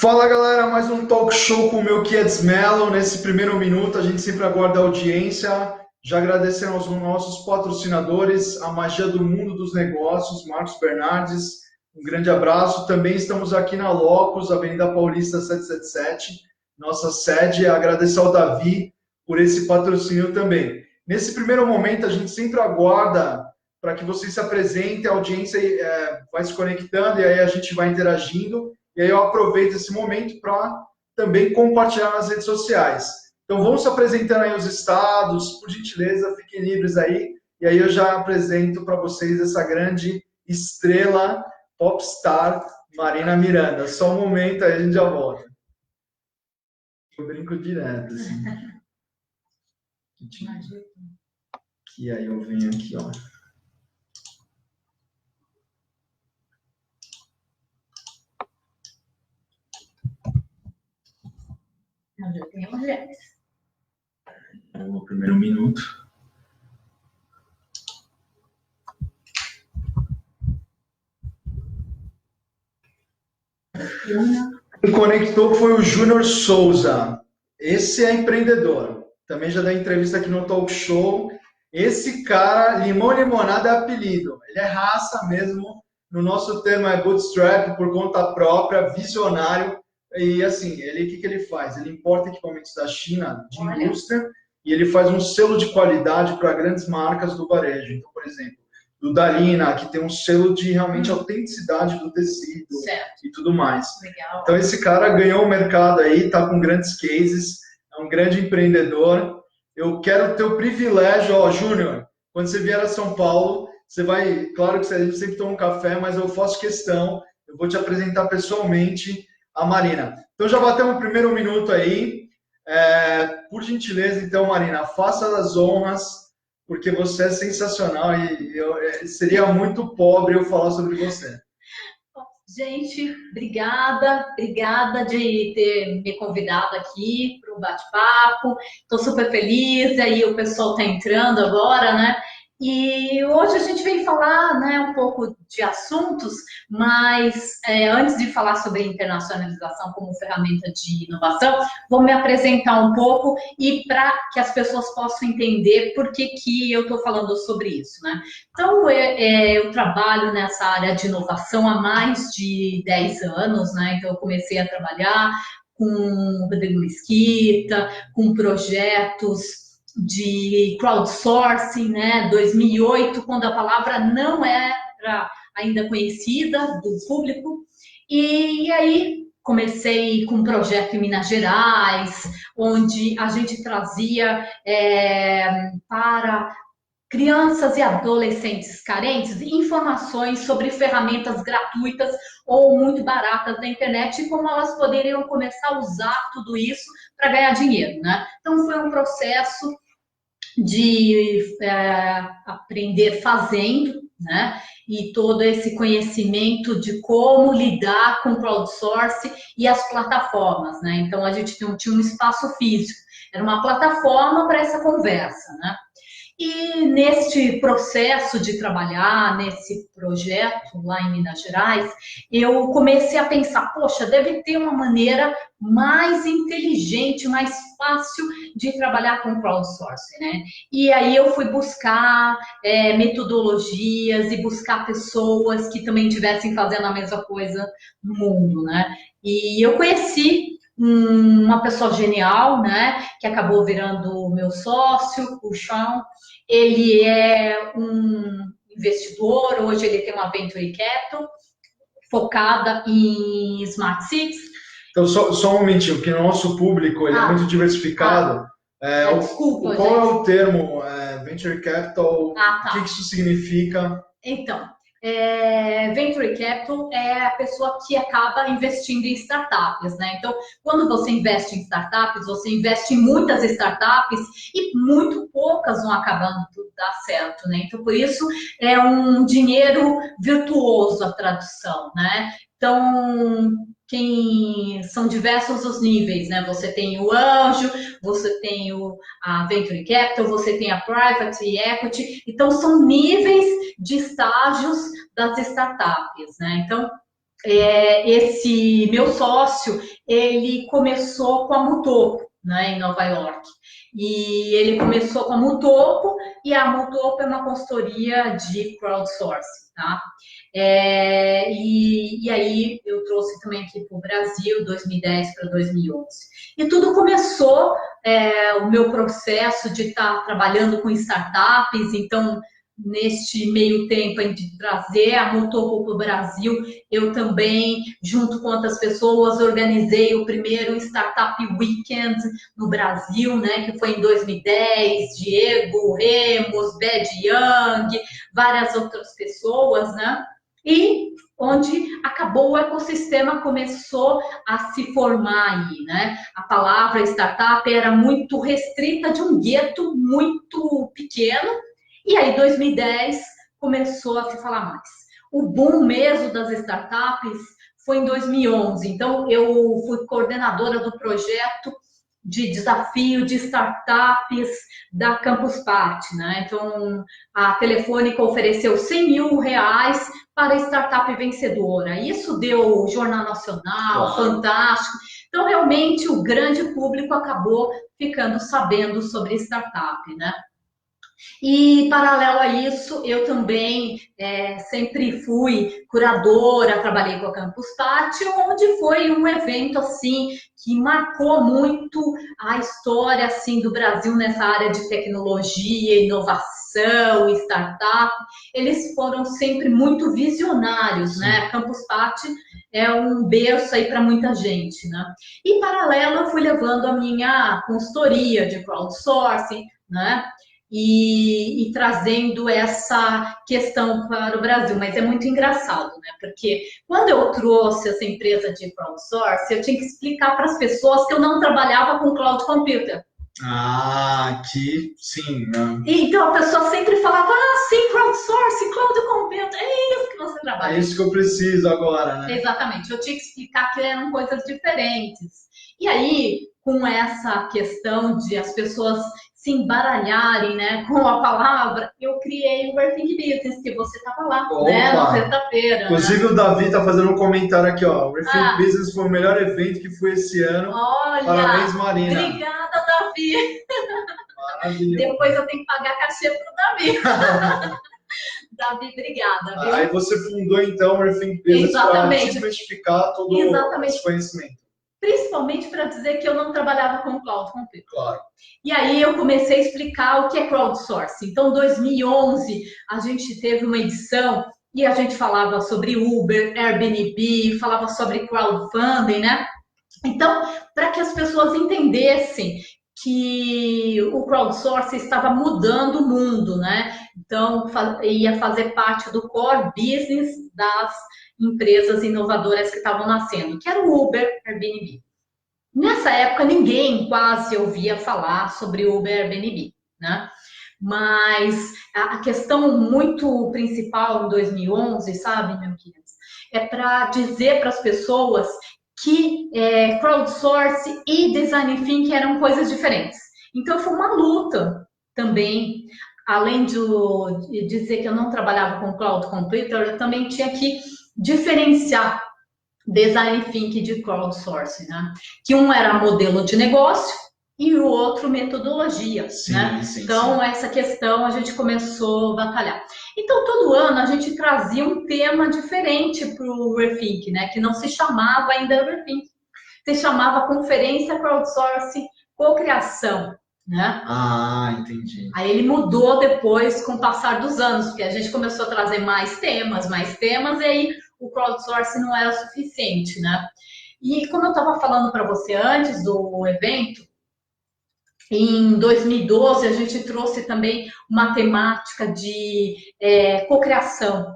Fala galera, mais um talk show com o meu Kids Mello. Nesse primeiro minuto, a gente sempre aguarda a audiência. Já agradecendo aos nossos patrocinadores, a Magia do Mundo dos Negócios, Marcos Bernardes. Um grande abraço. Também estamos aqui na Locus, Avenida Paulista 777, nossa sede. Agradecer ao Davi por esse patrocínio também. Nesse primeiro momento, a gente sempre aguarda para que vocês se apresentem, a audiência vai se conectando e aí a gente vai interagindo. E aí eu aproveito esse momento para também compartilhar nas redes sociais. Então vamos se apresentando aí os estados, por gentileza, fiquem livres aí. E aí eu já apresento para vocês essa grande estrela popstar, Marina Miranda. Só um momento aí, a gente já volta. Eu brinco direto, assim. Que aí eu venho aqui, ó. Já tem mulheres. No primeiro minuto. Quem conectou foi o Júnior Souza. Esse é empreendedor. Também já dei entrevista aqui no talk show. Esse cara, limão e limonada é apelido. Ele é raça mesmo. No nosso termo é bootstrap, por conta própria, visionário. E assim, o que ele faz? Ele importa equipamentos da China, de indústria, e ele faz um selo de qualidade para grandes marcas do varejo. Então, por exemplo, do Dalina, que tem um selo de realmente autenticidade do tecido, certo, e tudo mais. Legal. Então, esse cara ganhou o mercado aí, está com grandes cases, é um grande empreendedor. Eu quero ter o privilégio, ó, Júnior, quando você vier a São Paulo, você vai, claro que a gente sempre toma um café, mas eu faço questão, eu vou te apresentar pessoalmente a Marina. Então já batemos o primeiro minuto aí. Por gentileza, então, Marina, faça as honras, porque você é sensacional e seria muito pobre eu falar sobre você. Gente, obrigada de ter me convidado aqui para o bate-papo. Estou super feliz, aí o pessoal está entrando agora, né? E hoje a gente vem falar, né, um pouco de assuntos, mas antes de falar sobre internacionalização como ferramenta de inovação, vou me apresentar um pouco e para que as pessoas possam entender por que eu estou falando sobre isso, né? Então, eu trabalho nessa área de inovação há mais de 10 anos, né? Então, eu comecei a trabalhar com o Rodrigo Mesquita, com projetos de crowdsourcing, né, 2008, quando a palavra não era ainda conhecida do público, e aí comecei com um projeto em Minas Gerais, onde a gente trazia para crianças e adolescentes carentes informações sobre ferramentas gratuitas ou muito baratas da internet e como elas poderiam começar a usar tudo isso para ganhar dinheiro, né? Então, foi um processo de aprender fazendo, né? E todo esse conhecimento de como lidar com o crowdsourcing e as plataformas, né? Então, a gente tinha um espaço físico, era uma plataforma para essa conversa, né? E neste processo de trabalhar, nesse projeto lá em Minas Gerais, eu comecei a pensar, poxa, deve ter uma maneira mais inteligente, mais fácil de trabalhar com crowdsourcing, né? E aí eu fui buscar metodologias e buscar pessoas que também estivessem fazendo a mesma coisa no mundo, né? E eu conheci uma pessoa genial, né, que acabou virando meu sócio, o Sean. Ele é um investidor, hoje ele tem uma Venture Capital focada em Smart Cities. Então, só um momentinho, que o nosso público ele é muito diversificado. Desculpa, qual é o termo Venture Capital? Tá. O que isso significa? Então, Venture Capital é a pessoa que acaba investindo em startups, né? Então, quando você investe em startups, você investe em muitas startups e muito poucas vão acabando dar certo, né? Então, por isso, é um dinheiro virtuoso a tradução, né? Então, são diversos os níveis, né? Você tem o anjo, você tem a Venture Capital, você tem a Private Equity. Então, são níveis de estágios das startups, né? Então, esse meu sócio, ele começou com a Mutopo, né, em Nova York. E ele começou com a Mutopo, e a Mutopo é uma consultoria de crowdsourcing, tá? E aí eu trouxe também aqui para o Brasil, 2010 para 2011. E tudo começou, o meu processo de estar trabalhando com startups, então, neste meio tempo de trazer a Mutopo para o Brasil, eu também, junto com outras pessoas, organizei o primeiro Startup Weekend no Brasil, né, que foi em 2010, Diego Remos, Bed Young, várias outras pessoas, né, e onde acabou o ecossistema, começou a se formar aí, né, a palavra startup era muito restrita de um gueto muito pequeno, e aí, 2010, começou a se falar mais. O boom mesmo das startups foi em 2011. Então, eu fui coordenadora do projeto de desafio de startups da Campus Party, né? Então, a Telefônica ofereceu R$100 mil para a startup vencedora. Isso deu Jornal Nacional, Fantástico. Então, realmente, o grande público acabou ficando sabendo sobre startup, né? E, paralelo a isso, eu também sempre fui curadora, trabalhei com a Campus Party, onde foi um evento assim que marcou muito a história assim do Brasil nessa área de tecnologia, inovação, startup. Eles foram sempre muito visionários, né? A Campus Party é um berço aí para muita gente, né? E, paralelo, eu fui levando a minha consultoria de crowdsourcing, né? E trazendo essa questão para o Brasil. Mas é muito engraçado, né? Porque quando eu trouxe essa empresa de crowdsourcing, eu tinha que explicar para as pessoas que eu não trabalhava com cloud computer. Que sim, né? Então a pessoa sempre falava, sim, crowdsourcing, cloud computer, é isso que você trabalha. É isso que eu preciso agora, né? Exatamente, eu tinha que explicar que eram coisas diferentes. E aí, com essa questão de as pessoas se embaralharem, né, com a palavra, eu criei o Rethink Business, que você estava lá, né, na sexta-feira. Inclusive, né? O Davi está fazendo um comentário aqui, ó. O Rethink Business foi o melhor evento que foi esse ano. Olha, parabéns, Marina. Obrigada, Davi. Maravilha. Depois eu tenho que pagar cachê pro Davi. Davi, obrigada. Viu? Aí você fundou, então, o Rethink Business para desmistificar todo esse conhecimento. Principalmente para dizer que eu não trabalhava com cloud computing. Claro. E aí eu comecei a explicar o que é crowdsourcing. Então, em 2011, a gente teve uma edição e a gente falava sobre Uber, Airbnb, falava sobre crowdfunding, né? Então, para que as pessoas entendessem que o crowdsourcing estava mudando o mundo, né? Então, ia fazer parte do core business das empresas inovadoras que estavam nascendo, que era o Uber, Airbnb. Nessa época, ninguém quase ouvia falar sobre Uber, Airbnb, né? Mas a questão muito principal em 2011, sabe, meu querido, é para dizer para as pessoas que crowdsourcing e design thinking eram coisas diferentes. Então, foi uma luta também. Além de dizer que eu não trabalhava com cloud computer, eu também tinha que diferenciar design thinking de crowdsourcing, né? Que um era modelo de negócio e o outro metodologia, né? Então, essa questão a gente começou a batalhar. Então, todo ano a gente trazia um tema diferente para o Rethink, né? Que não se chamava ainda Rethink, se chamava Conferência Crowdsourcing Cocriação, né? Entendi. Aí ele mudou depois com o passar dos anos, porque a gente começou a trazer mais temas, e aí o crowdsourcing não era suficiente, né? E como eu estava falando para você antes do evento, em 2012 a gente trouxe também uma temática de cocriação,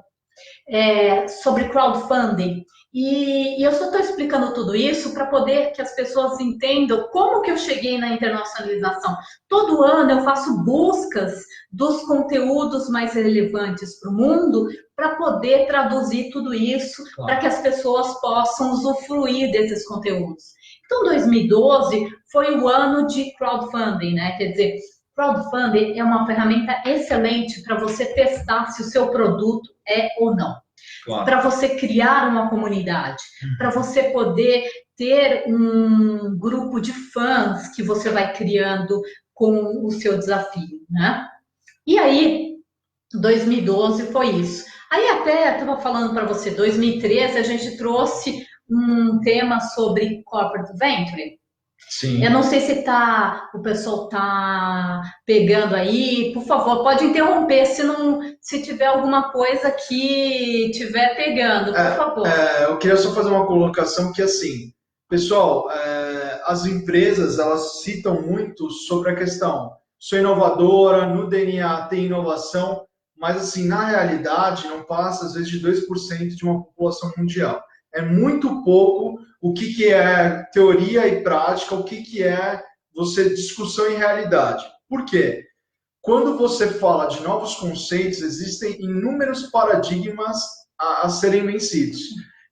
sobre crowdfunding. E eu só estou explicando tudo isso para poder que as pessoas entendam como que eu cheguei na internacionalização. Todo ano eu faço buscas dos conteúdos mais relevantes para o mundo para poder traduzir tudo isso, para que as pessoas possam usufruir desses conteúdos. Então, 2012 foi o ano de crowdfunding, né? Quer dizer, Crowdfunding é uma ferramenta excelente para você testar se o seu produto é ou não. Claro. Para você criar uma comunidade, para você poder ter um grupo de fãs que você vai criando com o seu desafio, né? E aí, 2012 foi isso. Aí até estava falando para você, 2013 a gente trouxe um tema sobre corporate venture. Sim. Eu não sei se o pessoal está pegando aí. Por favor, pode interromper se tiver alguma coisa que tiver pegando, por favor. Eu queria só fazer uma colocação que, assim, pessoal, as empresas, elas citam muito sobre a questão, sou inovadora, no DNA tem inovação, mas, assim, na realidade, não passa, às vezes, de 2% de uma população mundial. É muito pouco o que é teoria e prática, o que é você discussão e realidade. Por quê? Quando você fala de novos conceitos, existem inúmeros paradigmas a serem vencidos.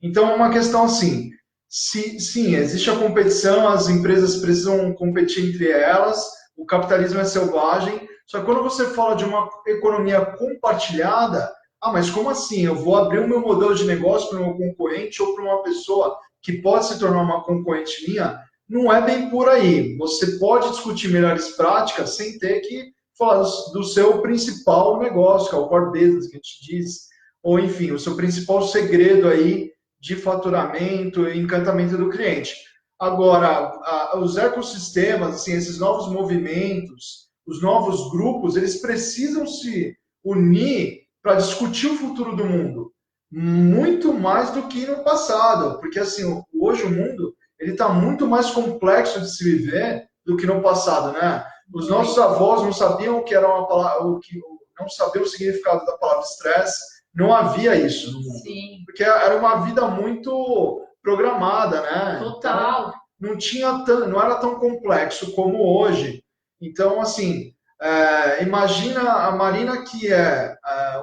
Então, é uma questão assim, sim, existe a competição, as empresas precisam competir entre elas, o capitalismo é selvagem, só que quando você fala de uma economia compartilhada, mas como assim? Eu vou abrir o meu modelo de negócio para o meu concorrente ou para uma pessoa que pode se tornar uma concorrente minha? Não é bem por aí. Você pode discutir melhores práticas sem ter que falar do seu principal negócio, que é o core business, que a gente diz, ou enfim, o seu principal segredo aí de faturamento e encantamento do cliente. Agora, os ecossistemas, assim, esses novos movimentos, os novos grupos, eles precisam se unir para discutir o futuro do mundo, muito mais do que no passado, porque assim, hoje o mundo ele está muito mais complexo de se viver do que no passado, né? Os nossos avós não sabiam o que era uma palavra, não sabiam o significado da palavra estresse, não havia isso no mundo. Sim. Porque era uma vida muito programada, né? Total. Então, não era tão complexo como hoje. Então, assim, imagina a Marina, que é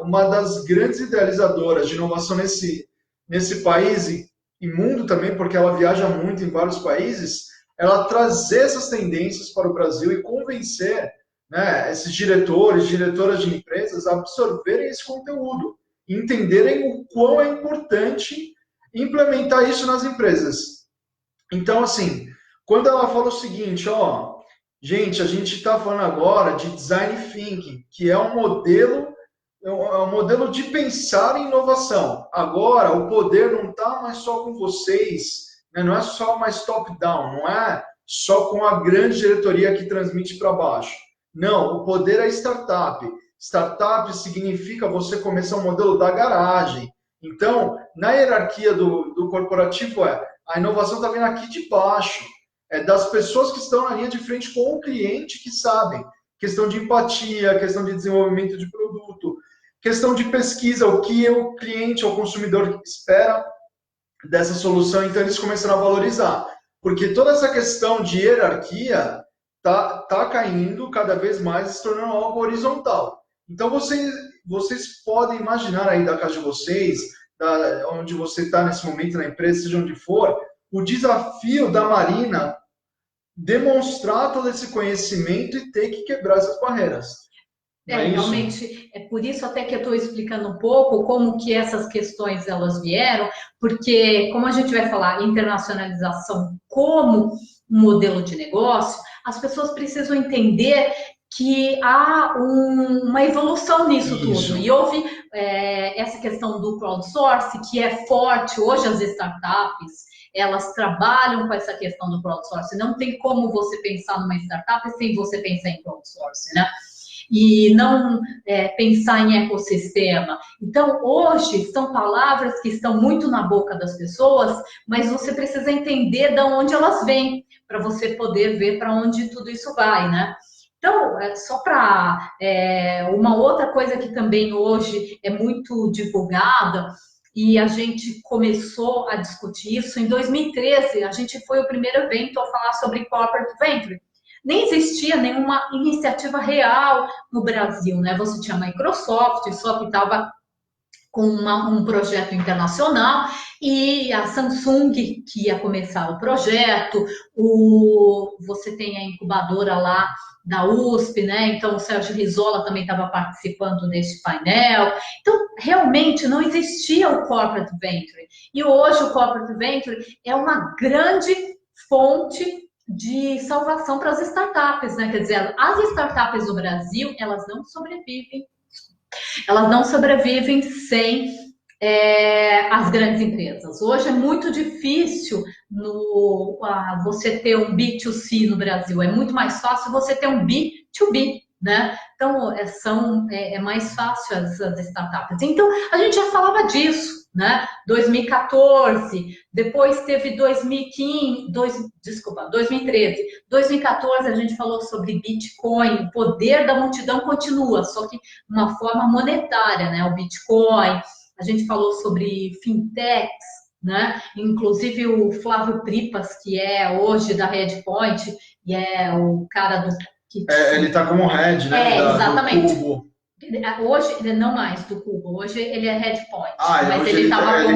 uma das grandes idealizadoras de inovação nesse país e mundo também, porque ela viaja muito em vários países, ela trazer essas tendências para o Brasil e convencer, né, esses diretoras de empresas a absorverem esse conteúdo, entenderem o quão é importante implementar isso nas empresas. Então, assim, quando ela fala o seguinte, gente, a gente está falando agora de design thinking, que é um modelo de pensar em inovação. Agora, o poder não está mais só com vocês, né? Não é só mais top-down, não é só com a grande diretoria que transmite para baixo. Não, o poder é startup. Startup significa você começar um modelo da garagem. Então, na hierarquia do corporativo, a inovação está vindo aqui de baixo. É das pessoas que estão na linha de frente com o cliente que sabem. Questão de empatia, questão de desenvolvimento de produto, questão de pesquisa, o que o cliente ou o consumidor espera dessa solução, então eles começaram a valorizar. Porque toda essa questão de hierarquia tá caindo cada vez mais, se tornando algo horizontal. Então vocês podem imaginar aí da casa de vocês, onde você está nesse momento na empresa, seja onde for, o desafio da Marina demonstrar todo esse conhecimento e ter que quebrar essas barreiras. Realmente, é por isso até que eu estou explicando um pouco como que essas questões elas vieram, porque como a gente vai falar internacionalização como um modelo de negócio, as pessoas precisam entender que há uma evolução nisso tudo. E houve essa questão do crowdsourcing, que é forte hoje, as startups elas trabalham com essa questão do crowdsourcing. Não tem como você pensar numa startup sem você pensar em crowdsourcing, né? E não pensar em ecossistema. Então, hoje, são palavras que estão muito na boca das pessoas, mas você precisa entender de onde elas vêm, para você poder ver para onde tudo isso vai, né? Então, só para uma outra coisa que também hoje é muito divulgada, e a gente começou a discutir isso, em 2013, a gente foi o primeiro evento a falar sobre Corporate Venture. Nem existia nenhuma iniciativa real no Brasil, né? Você tinha a Microsoft, só que estava com um projeto internacional, e a Samsung, que ia começar o projeto, você tem a incubadora lá da USP, né? Então o Sérgio Risola também estava participando desse painel. Então, realmente não existia o Corporate Venture. E hoje o Corporate Venture é uma grande fonte de salvação para as startups, né? Quer dizer, as startups do Brasil, elas não sobrevivem sem as grandes empresas. Hoje é muito difícil você ter um B2C no Brasil, é muito mais fácil você ter um B2B, né? Então, é mais fácil as startups. Então, a gente já falava disso, né? 2014, depois teve 2015, 2013. 2014 a gente falou sobre Bitcoin, o poder da multidão continua, só que de uma forma monetária, né? O Bitcoin. A gente falou sobre fintechs, né? Inclusive o Flávio Pripas, que é hoje da Redpoint, e é o cara do... ele está como head, né? Exatamente. Do Cubo. Hoje, ele não mais do Cubo, hoje ele é Redpoint. Mas hoje ele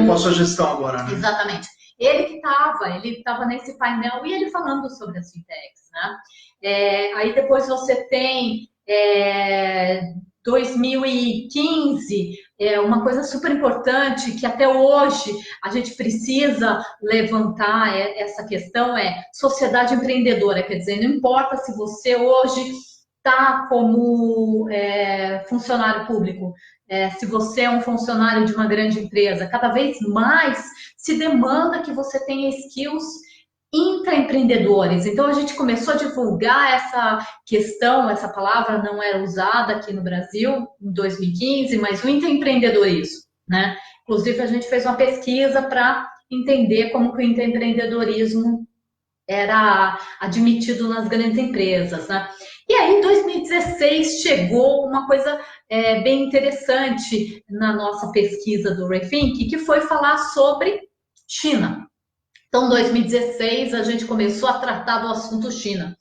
passou a gestão agora, né? Exatamente. Ele estava nesse painel e ele falando sobre as fintechs, né? Aí depois você tem 2015, uma coisa super importante que até hoje a gente precisa levantar essa questão é sociedade empreendedora, quer dizer, não importa se você hoje está como funcionário público, se você é um funcionário de uma grande empresa, cada vez mais se demanda que você tenha skills intraempreendedores. Então, a gente começou a divulgar essa questão, essa palavra não era usada aqui no Brasil em 2015, mas o intraempreendedorismo, né? Inclusive, a gente fez uma pesquisa para entender como que o intraempreendedorismo era admitido nas grandes empresas, né? E aí, em 2016, chegou uma coisa bem interessante na nossa pesquisa do Rethink, que foi falar sobre China. Então, em 2016, a gente começou a tratar do assunto China.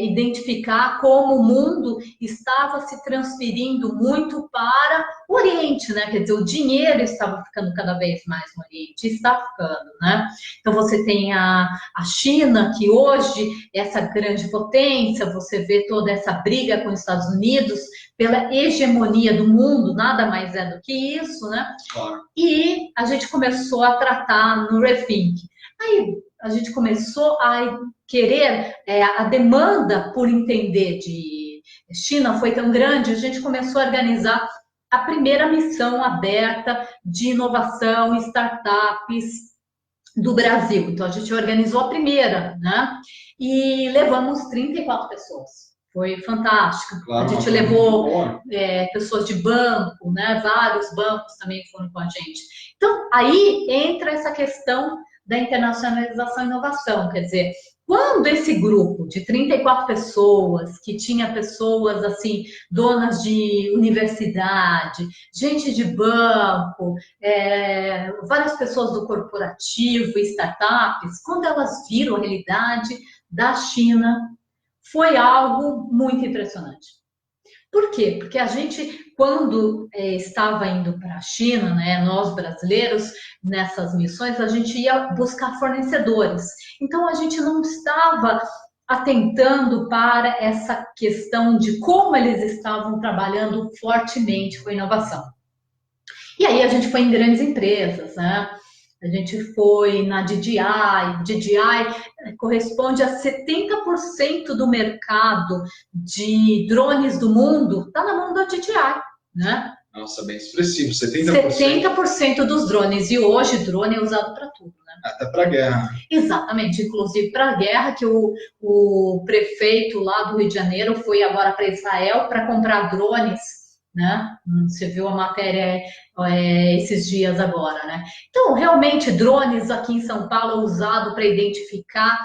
Identificar como o mundo estava se transferindo muito para o Oriente, né? Quer dizer, o dinheiro estava ficando cada vez mais no Oriente, está ficando, né? Então, você tem a China, que hoje é essa grande potência, você vê toda essa briga com os Estados Unidos pela hegemonia do mundo, nada mais é do que isso, né? Claro. E a gente começou a tratar no Rethink. Aí, a gente começou a querer, a demanda por entender de China foi tão grande, a gente começou a organizar a primeira missão aberta de inovação e startups do Brasil. Então, a gente organizou a primeira, né? E levamos 34 pessoas. Foi fantástico. Claro, a gente levou pessoas de banco, né? Vários bancos também foram com a gente. Então, aí entra essa questão da internacionalização e inovação, quer dizer, quando esse grupo de 34 pessoas, que tinha pessoas assim, donas de universidade, gente de banco, várias pessoas do corporativo, startups, quando elas viram a realidade da China, foi algo muito impressionante. Por quê? Porque a gente, quando estava indo para a China, né, nós brasileiros, nessas missões, a gente ia buscar fornecedores. Então, a gente não estava atentando para essa questão de como eles estavam trabalhando fortemente com inovação. E aí, a gente foi em grandes empresas, né? A gente foi na DJI. DJI corresponde a 70% do mercado de drones do mundo, está na mão da DJI, né? Nossa, bem expressivo, 70%. 70% dos drones, e hoje drone é usado para tudo, né? Até para guerra. Exatamente, inclusive para a guerra, que o prefeito lá do Rio de Janeiro foi agora para Israel para comprar drones, né? Você viu a matéria esses dias agora, né? Então, realmente, drones aqui em São Paulo é usado para identificar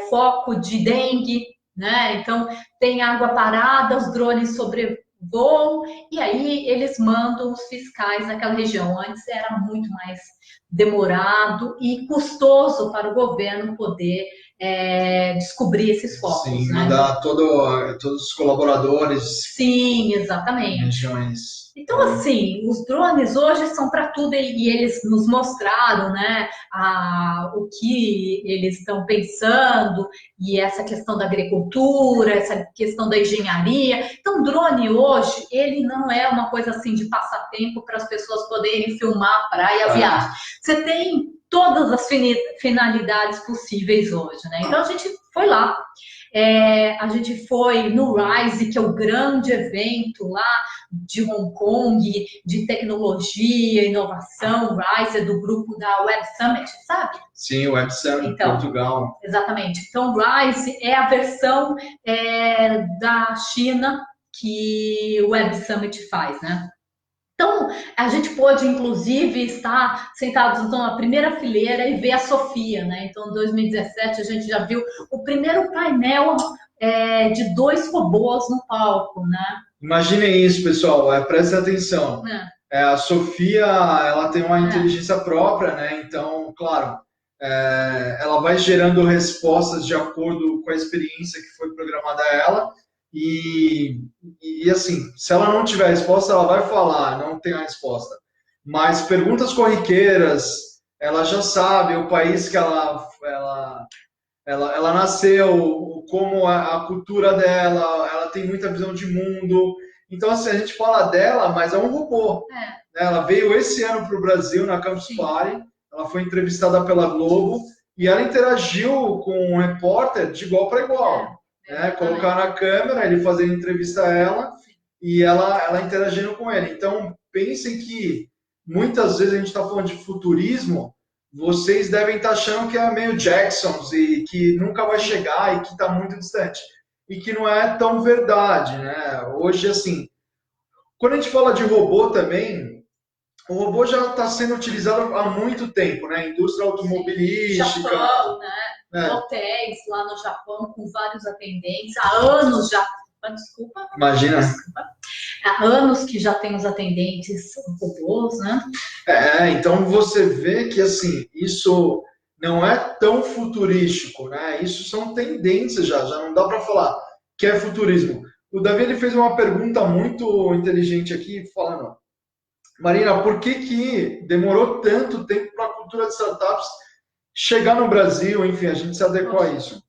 foco de dengue, né? Então, tem água parada, os drones sobrevoam, e aí eles mandam os fiscais naquela região. Antes era muito mais demorado e custoso para o governo poder descobrir esses focos. Sim, né? mandar todos os colaboradores. Sim, exatamente. Regiões. Então, assim, os drones hoje são para tudo e eles nos mostraram, né, o que eles estão pensando e essa questão da agricultura, essa questão da engenharia. Então, drone hoje, ele não é uma coisa assim de passatempo para as pessoas poderem filmar a praia, a viagem. Você tem todas as finalidades possíveis hoje, né? Então, a gente foi lá. A gente foi no Rise, que é o grande evento lá de Hong Kong, de tecnologia, inovação. O Rise é do grupo da Web Summit, sabe? Sim, o Web Summit, então, Portugal. Exatamente. Então, o Rise é a versão da China que o Web Summit faz, né? Então, a gente pôde, inclusive, estar sentados na primeira fileira e ver a Sofia, né? Então, em 2017, a gente já viu o primeiro painel de 2 robôs no palco, né? Imaginem isso, pessoal. Prestem atenção. A Sofia, ela tem uma inteligência própria, né? Então, claro, ela vai gerando respostas de acordo com a experiência que foi programada a ela. E assim, se ela não tiver resposta, ela vai falar, não tem a resposta. Mas perguntas corriqueiras, ela já sabe o país que ela nasceu, como a cultura dela, ela tem muita visão de mundo. Então, assim, a gente fala dela, mas é um robô. Ela veio esse ano para o Brasil, na Campus Party, ela foi entrevistada pela Globo, e ela interagiu com um repórter de igual para igual. Colocar na câmera, ele fazendo entrevista a ela e ela interagindo com ele. Então, pensem que muitas vezes a gente está falando de futurismo, vocês devem estar achando que é meio Jacksons e que nunca vai chegar e que está muito distante. E que não é tão verdade, né? Hoje, assim, quando a gente fala de robô também, o robô já está sendo utilizado há muito tempo, né? Indústria automobilística. Japão, né? Hotéis lá no Japão com vários atendentes, há anos já. Desculpa. Imagina. Desculpa. Há anos que já tem os atendentes robôs, né? Então você vê que assim, isso não é tão futurístico, né? Isso são tendências já não dá para falar que é futurismo. O Davi ele fez uma pergunta muito inteligente aqui, falando: Marina, por que demorou tanto tempo para a cultura de startups chegar no Brasil, enfim, a gente se adequou a isso?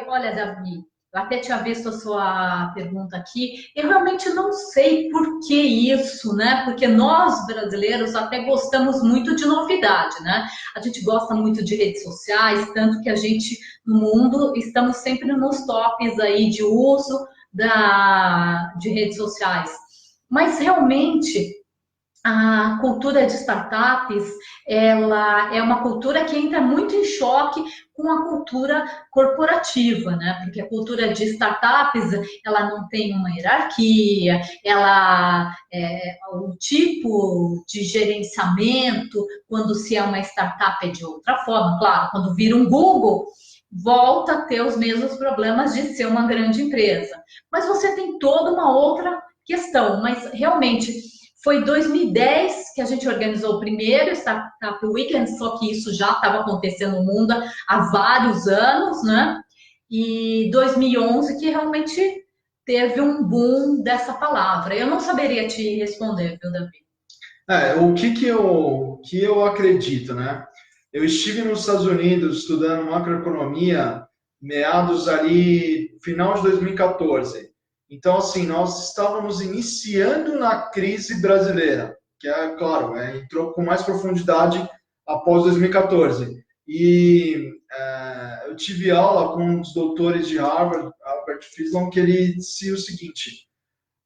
Olha, Davi, eu até tinha visto a sua pergunta aqui, eu realmente não sei por que isso, né? Porque nós, brasileiros, até gostamos muito de novidade, né? A gente gosta muito de redes sociais, tanto que a gente, no mundo, estamos sempre nos tops aí de uso de redes sociais. Mas, realmente, a cultura de startups, ela é uma cultura que entra muito em choque com a cultura corporativa, né? Porque a cultura de startups, ela não tem uma hierarquia, o tipo de gerenciamento, quando se é uma startup, é de outra forma. Claro, quando vira um Google, volta a ter os mesmos problemas de ser uma grande empresa. Mas você tem toda uma outra questão, mas realmente foi em 2010 que a gente organizou o primeiro Startup Weekend, só que isso já estava acontecendo no mundo há vários anos, né? E 2011 que realmente teve um boom dessa palavra. Eu não saberia te responder, viu, Davi? O que eu acredito, né? Eu estive nos Estados Unidos estudando macroeconomia, meados ali, final de 2014. Então, assim, nós estávamos iniciando na crise brasileira, que é, claro, entrou com mais profundidade após 2014. E eu tive aula com um dos doutores de Harvard, Albert Friesen, que ele disse o seguinte: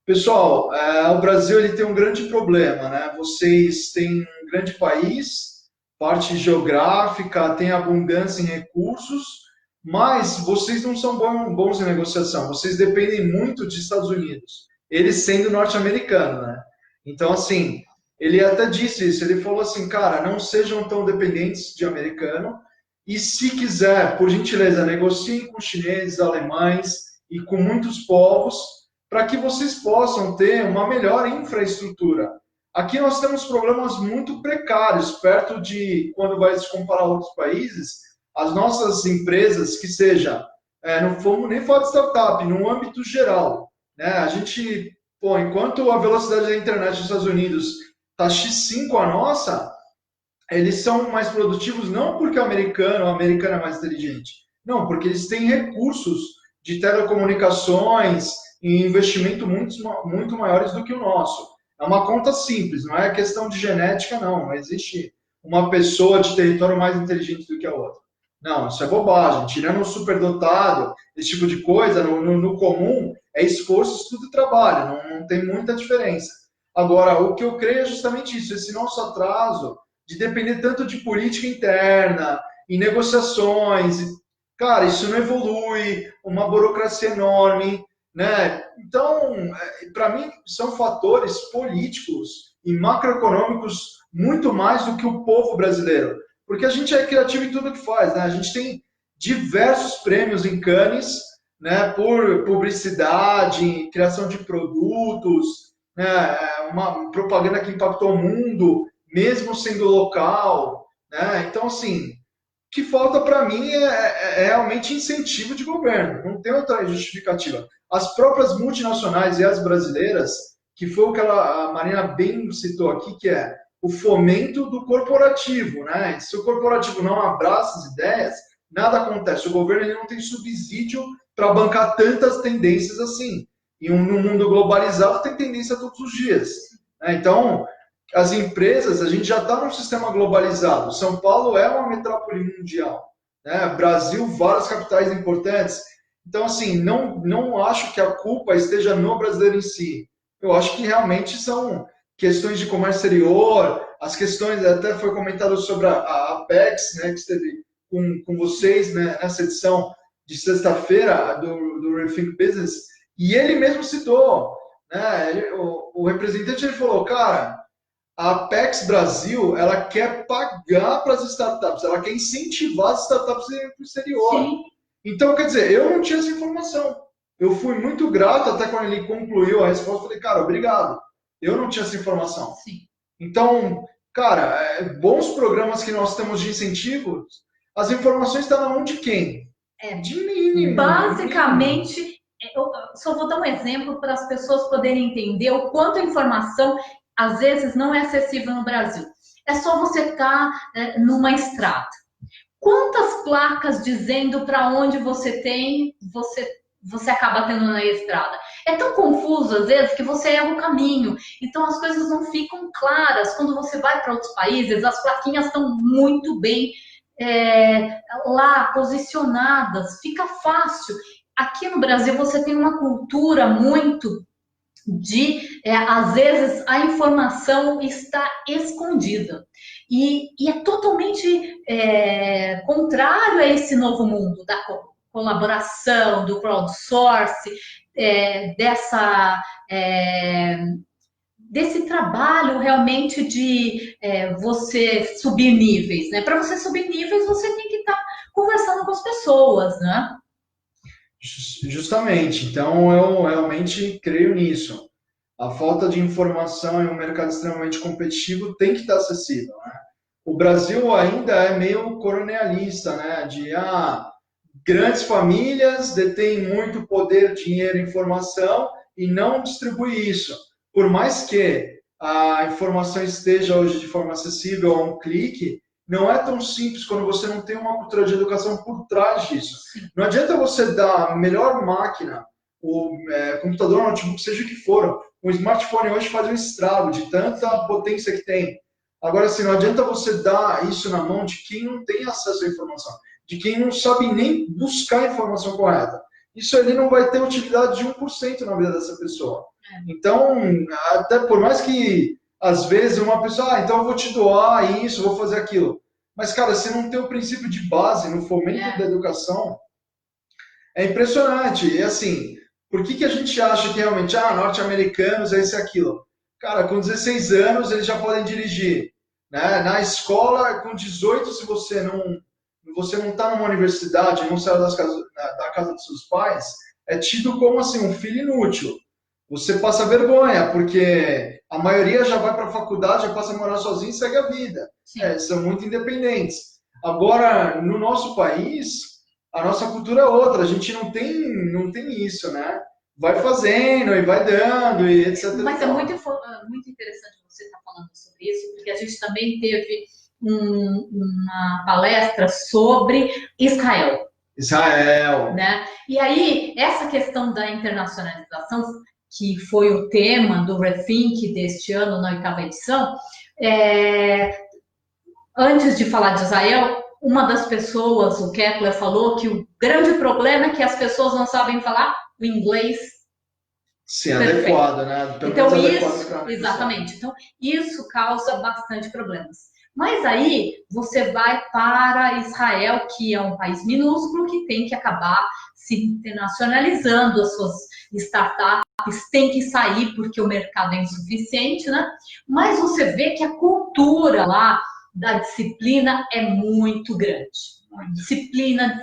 pessoal, o Brasil ele tem um grande problema, né? Vocês têm um grande país, parte geográfica, tem abundância em recursos, mas vocês não são bons em negociação, vocês dependem muito dos Estados Unidos, ele sendo norte-americano, né? Então, assim, ele até disse isso, ele falou assim, cara, não sejam tão dependentes de americano, e se quiser, por gentileza, negociem com chineses, alemães e com muitos povos, para que vocês possam ter uma melhor infraestrutura. Aqui nós temos problemas muito precários, perto de, quando vai se comparar a outros países, as nossas empresas, que seja, não vamos nem falar de startup, no âmbito geral, né? A gente, enquanto a velocidade da internet nos Estados Unidos está x5 a nossa, eles são mais produtivos não porque o americano é mais inteligente, não, porque eles têm recursos de telecomunicações e investimento muito maiores do que o nosso. É uma conta simples, não é questão de genética, não existe uma pessoa de território mais inteligente do que a outra. Não, isso é bobagem. Tirando um superdotado, esse tipo de coisa, no comum, é esforço, estudo e trabalho. Não tem muita diferença. Agora, o que eu creio é justamente isso, esse nosso atraso de depender tanto de política interna, em negociações. Cara, isso não evolui, uma burocracia enorme, né? Então, para mim, são fatores políticos e macroeconômicos muito mais do que o povo brasileiro. Porque a gente é criativo em tudo que faz, né? A gente tem diversos prêmios em Cannes, né? Por publicidade, criação de produtos, né? Uma propaganda que impactou o mundo, mesmo sendo local, né? Então, assim, o que falta para mim é realmente incentivo de governo, não tem outra justificativa. As próprias multinacionais e as brasileiras, que foi o que a Marina bem citou aqui, que é o fomento do corporativo, né? Se o corporativo não abraça as ideias, nada acontece. O governo ele não tem subsídio para bancar tantas tendências assim. E no mundo globalizado tem tendência todos os dias, né? Então, as empresas, a gente já está num sistema globalizado. São Paulo é uma metrópole mundial, né? Brasil, várias capitais importantes. Então, assim, não acho que a culpa esteja no brasileiro em si. Eu acho que realmente são questões de comércio exterior, as questões, até foi comentado sobre a Apex, né, que esteve com vocês, né, nessa edição de sexta-feira do Rethink Business, e ele mesmo citou, né, o representante ele falou, cara, a Apex Brasil, ela quer pagar para as startups, ela quer incentivar as startups a ir para o exterior. Sim. Então, quer dizer, eu não tinha essa informação. Eu fui muito grato, até quando ele concluiu a resposta, eu falei, cara, obrigado. Eu não tinha essa informação. Sim. Então, cara, bons programas que nós temos de incentivos, as informações estão na mão de quem? De mim. Basicamente, eu só vou dar um exemplo para as pessoas poderem entender o quanto a informação, às vezes, não é acessível no Brasil. É só você estar numa estrada. Quantas placas dizendo para onde você tem, você acaba tendo na estrada? É tão confuso, às vezes, que você erra o caminho. Então, as coisas não ficam claras. Quando você vai para outros países, as plaquinhas estão muito bem lá, posicionadas. Fica fácil. Aqui no Brasil, você tem uma cultura muito às vezes, a informação está escondida. E é totalmente contrário a esse novo mundo da colaboração, do crowdsourcing, desse trabalho realmente de você subir níveis, né? Para você subir níveis, você tem que estar conversando com as pessoas, né? Justamente. Então, eu realmente creio nisso. A falta de informação em um mercado extremamente competitivo tem que estar acessível, né? O Brasil ainda é meio colonialista, né? Grandes famílias detêm muito poder, dinheiro, informação e não distribui isso. Por mais que a informação esteja hoje de forma acessível a um clique, não é tão simples quando você não tem uma cultura de educação por trás disso. Não adianta você dar a melhor máquina, o computador, notebook, seja o que for. Um smartphone hoje faz um estrago de tanta potência que tem. Agora, assim, não adianta você dar isso na mão de quem não tem acesso à informação, de quem não sabe nem buscar a informação correta. Isso ali não vai ter utilidade de 1% na vida dessa pessoa. Então, até por mais que, às vezes, uma pessoa, então eu vou te doar isso, vou fazer aquilo. Mas, cara, se não tem o princípio de base no fomento da educação, é impressionante. E, assim, por que a gente acha que realmente, norte-americanos é isso e aquilo? Cara, com 16 anos eles já podem dirigir, né? Na escola, com 18, se você não está numa universidade, não saiu da casa dos seus pais, é tido como assim, um filho inútil. Você passa vergonha, porque a maioria já vai para a faculdade, já passa a morar sozinho e segue a vida. São muito independentes. Agora, no nosso país, a nossa cultura é outra, a gente não tem isso, né? Vai fazendo e vai dando e etc. Mas é muito interessante você estar falando sobre isso, porque a gente também teve uma palestra sobre Israel. Israel. Né? E aí, essa questão da internacionalização, que foi o tema do Rethink deste ano, na 8ª edição, antes de falar de Israel, uma das pessoas, o Kepler, falou que o grande problema é que as pessoas não sabem falar o inglês. Sim, adequado, né? Pelo então, isso, exatamente. Então, isso causa bastante problemas. Mas aí você vai para Israel, que é um país minúsculo, que tem que acabar se internacionalizando, as suas startups têm que sair porque o mercado é insuficiente, né? Mas você vê que a cultura lá da disciplina é muito grande. Disciplina.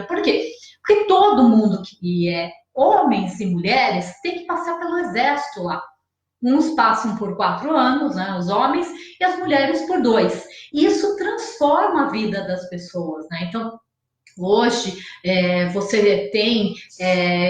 Por quê? Porque todo mundo que é homens e mulheres têm que passar pelo exército lá. Uns passam por 4 anos, né, os homens, e as mulheres por 2. Isso transforma a vida das pessoas, né? Então, hoje, você tem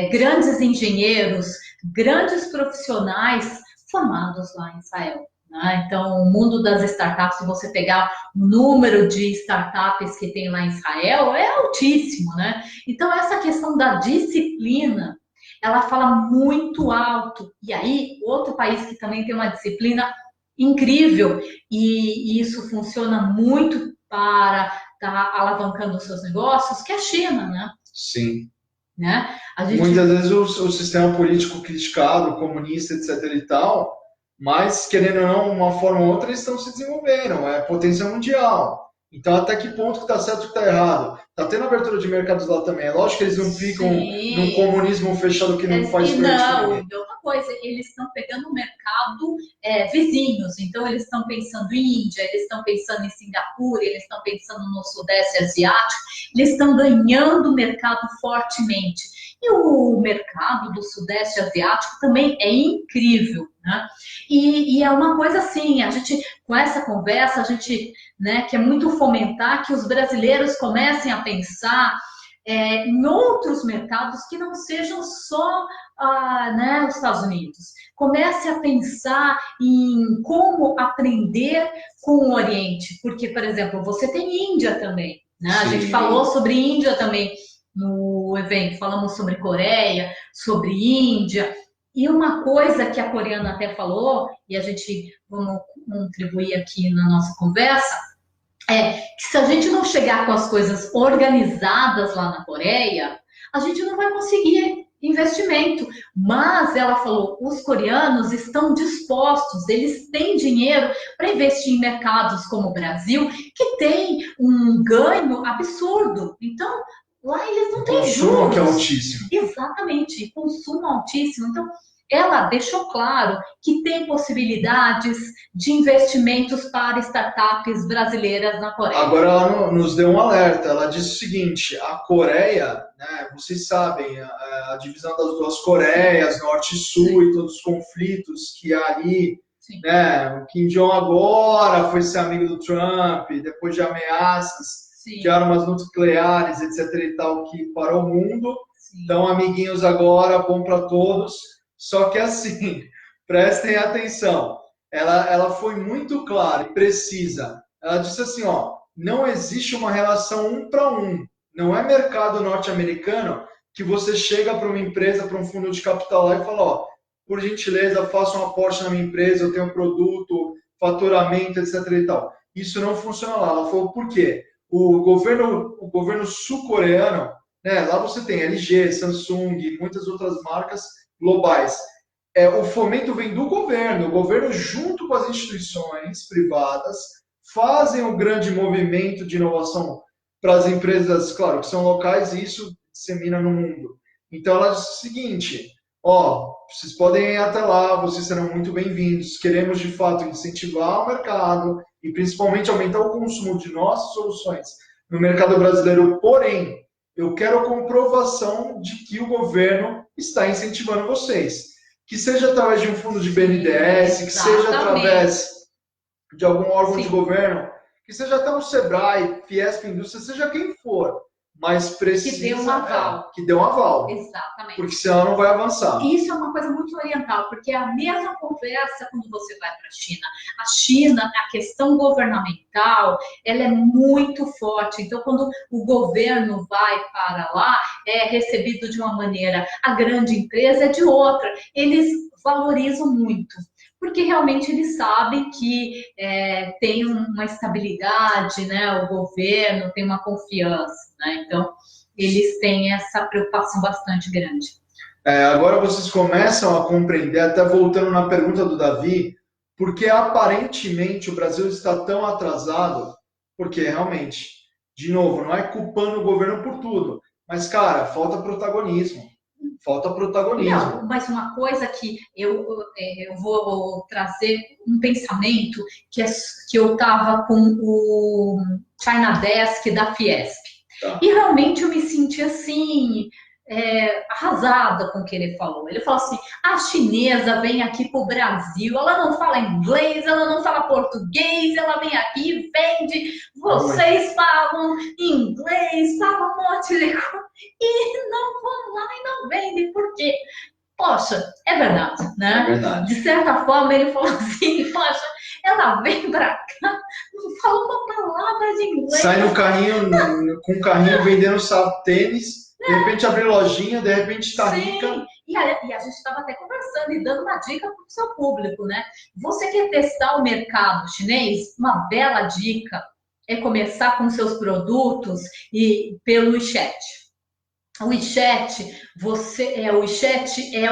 grandes engenheiros, grandes profissionais formados lá em Israel. Né? Então, o mundo das startups, se você pegar o número de startups que tem lá em Israel, é altíssimo, né? Então, essa questão da disciplina, ela fala muito alto. E aí, outro país que também tem uma disciplina incrível, e isso funciona muito para estar alavancando os seus negócios, que é a China, né? Sim. Né? Muitas vezes o sistema político criticado, comunista, etc. e tal, mas, querendo ou não, uma forma ou outra, eles estão se desenvolvendo, é potência mundial. Então, até que ponto que está certo e que está errado? Está tendo abertura de mercados lá também. É lógico que eles não ficam num comunismo fechado que não faz frente. Não, outra coisa, eles estão pegando o mercado vizinhos. Então, eles estão pensando em Índia, eles estão pensando em Singapura, eles estão pensando no Sudeste Asiático. Eles estão ganhando o mercado fortemente. E o mercado do Sudeste Asiático também é incrível, né? E é uma coisa assim, a gente, com essa conversa, a gente, né, quer muito fomentar que os brasileiros comecem a pensar em outros mercados que não sejam só né, os Estados Unidos. Comece a pensar em como aprender com o Oriente, porque, por exemplo, você tem Índia também, né? A gente falou sobre Índia também no evento, falamos sobre Coreia, sobre Índia, e uma coisa que a coreana até falou, e a gente vamos contribuir aqui na nossa conversa, é que se a gente não chegar com as coisas organizadas lá na Coreia, a gente não vai conseguir investimento. Mas ela falou, os coreanos estão dispostos, eles têm dinheiro para investir em mercados como o Brasil, que tem um ganho absurdo. Então, lá eles não têm juros. Consumo que é altíssimo. Exatamente, consumo altíssimo. Então, ela deixou claro que tem possibilidades de investimentos para startups brasileiras na Coreia. Agora ela nos deu um alerta, ela disse o seguinte, a Coreia, né, vocês sabem, a divisão das duas Coreias, Norte e Sul, e todos os conflitos que há ali, né, o Kim Jong agora foi ser amigo do Trump, depois de ameaças de armas nucleares, etc e tal, que parou o mundo, então amiguinhos agora, bom para todos. Só que assim, prestem atenção, ela foi muito clara e precisa. Ela disse assim, ó, não existe uma relação 1 para 1. Não é mercado norte-americano que você chega para uma empresa, para um fundo de capital lá e fala, ó, por gentileza, faça um aporte na minha empresa, eu tenho produto, faturamento, etc e tal. Isso não funciona lá. Ela falou, por quê? O governo sul-coreano, né, lá você tem LG, Samsung, muitas outras marcas globais. O fomento vem do governo. O governo, junto com as instituições privadas, fazem um grande movimento de inovação para as empresas, claro, que são locais, e isso dissemina no mundo. Então, ela diz o seguinte, ó, vocês podem ir até lá, vocês serão muito bem-vindos. Queremos, de fato, incentivar o mercado e, principalmente, aumentar o consumo de nossas soluções no mercado brasileiro. Porém, eu quero a comprovação de que o governo está incentivando vocês. Que seja através de um fundo de BNDES, que seja através de algum órgão de governo que seja até um Sebrae, Fiesp Indústria, seja quem for, mas precisa... Que dê um aval. Que dê um aval. Exatamente. Porque senão não vai avançar. Isso é uma coisa muito oriental, porque é a mesma conversa quando você vai para a China. A China, a questão governamental, ela é muito forte. Então, quando o governo vai para lá, é recebido de uma maneira, a grande empresa é de outra. Eles valorizam muito, porque realmente eles sabem que tem uma estabilidade, né? O governo tem uma confiança, né? Então, eles têm essa preocupação bastante grande. Agora vocês começam a compreender, até voltando na pergunta do Davi, porque aparentemente o Brasil está tão atrasado, porque realmente, de novo, não é culpando o governo por tudo, mas, cara, falta protagonismo. Falta protagonismo. Não, mas uma coisa que eu vou trazer um pensamento que eu estava com o China Desk da Fiesp. Tá. E realmente eu me senti assim, arrasada com o que ele falou. Ele falou assim, a chinesa vem aqui para o Brasil, ela não fala inglês, ela não fala português, ela vem aqui e vende, vocês falam inglês, falam um monte de coisa, e não vão lá e não vendem, por quê? Poxa, é verdade, né? É verdade. De certa forma, ele falou assim, poxa, ela vem pra cá, não fala uma palavra de inglês. Sai no carrinho, com o carrinho vendendo tênis, de repente abre lojinha, de repente tá rica. E a gente estava até conversando e dando uma dica para o seu público, né? Você quer testar o mercado chinês? Uma bela dica é começar com seus produtos e pelo WeChat. O WeChat, o WeChat é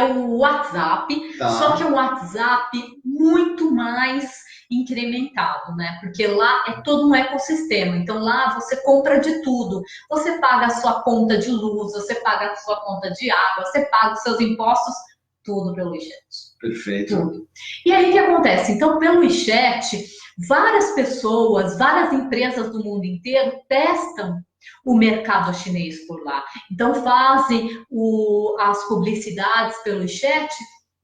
o WhatsApp, tá. Só que é um WhatsApp muito mais incrementado, né? Porque lá é todo um ecossistema. Então lá você compra de tudo. Você paga a sua conta de luz, você paga a sua conta de água, você paga os seus impostos, tudo pelo WeChat. Perfeito. Tudo. E aí o que acontece? Então, pelo WeChat, várias pessoas, várias empresas do mundo inteiro testam o mercado chinês por lá. Então fazem as publicidades pelo chat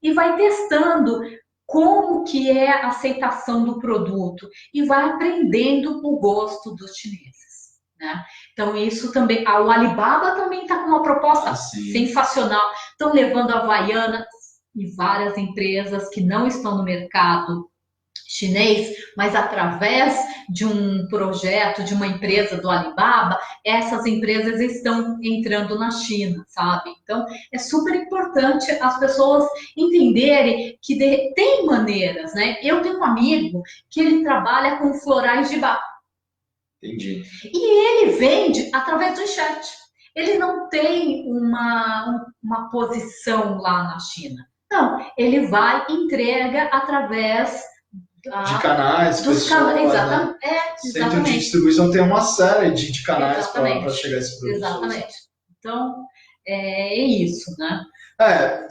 e vai testando como que é a aceitação do produto e vai aprendendo o gosto dos chineses, né? Então isso também, o Alibaba também está com uma proposta sensacional. Estão levando a Havaianas e várias empresas que não estão no mercado chinês, mas através de um projeto, de uma empresa do Alibaba, essas empresas estão entrando na China, sabe? Então, é super importante as pessoas entenderem que tem maneiras, né? Eu tenho um amigo que ele trabalha com florais de Bach. Entendi. E ele vende através do chat. Ele não tem uma posição lá na China. Não, ele vai e entrega através de canais, dos canais, exatamente. Né? Centro de distribuição tem uma série de canais para chegar a esse produto. Exatamente. Então, é isso, né?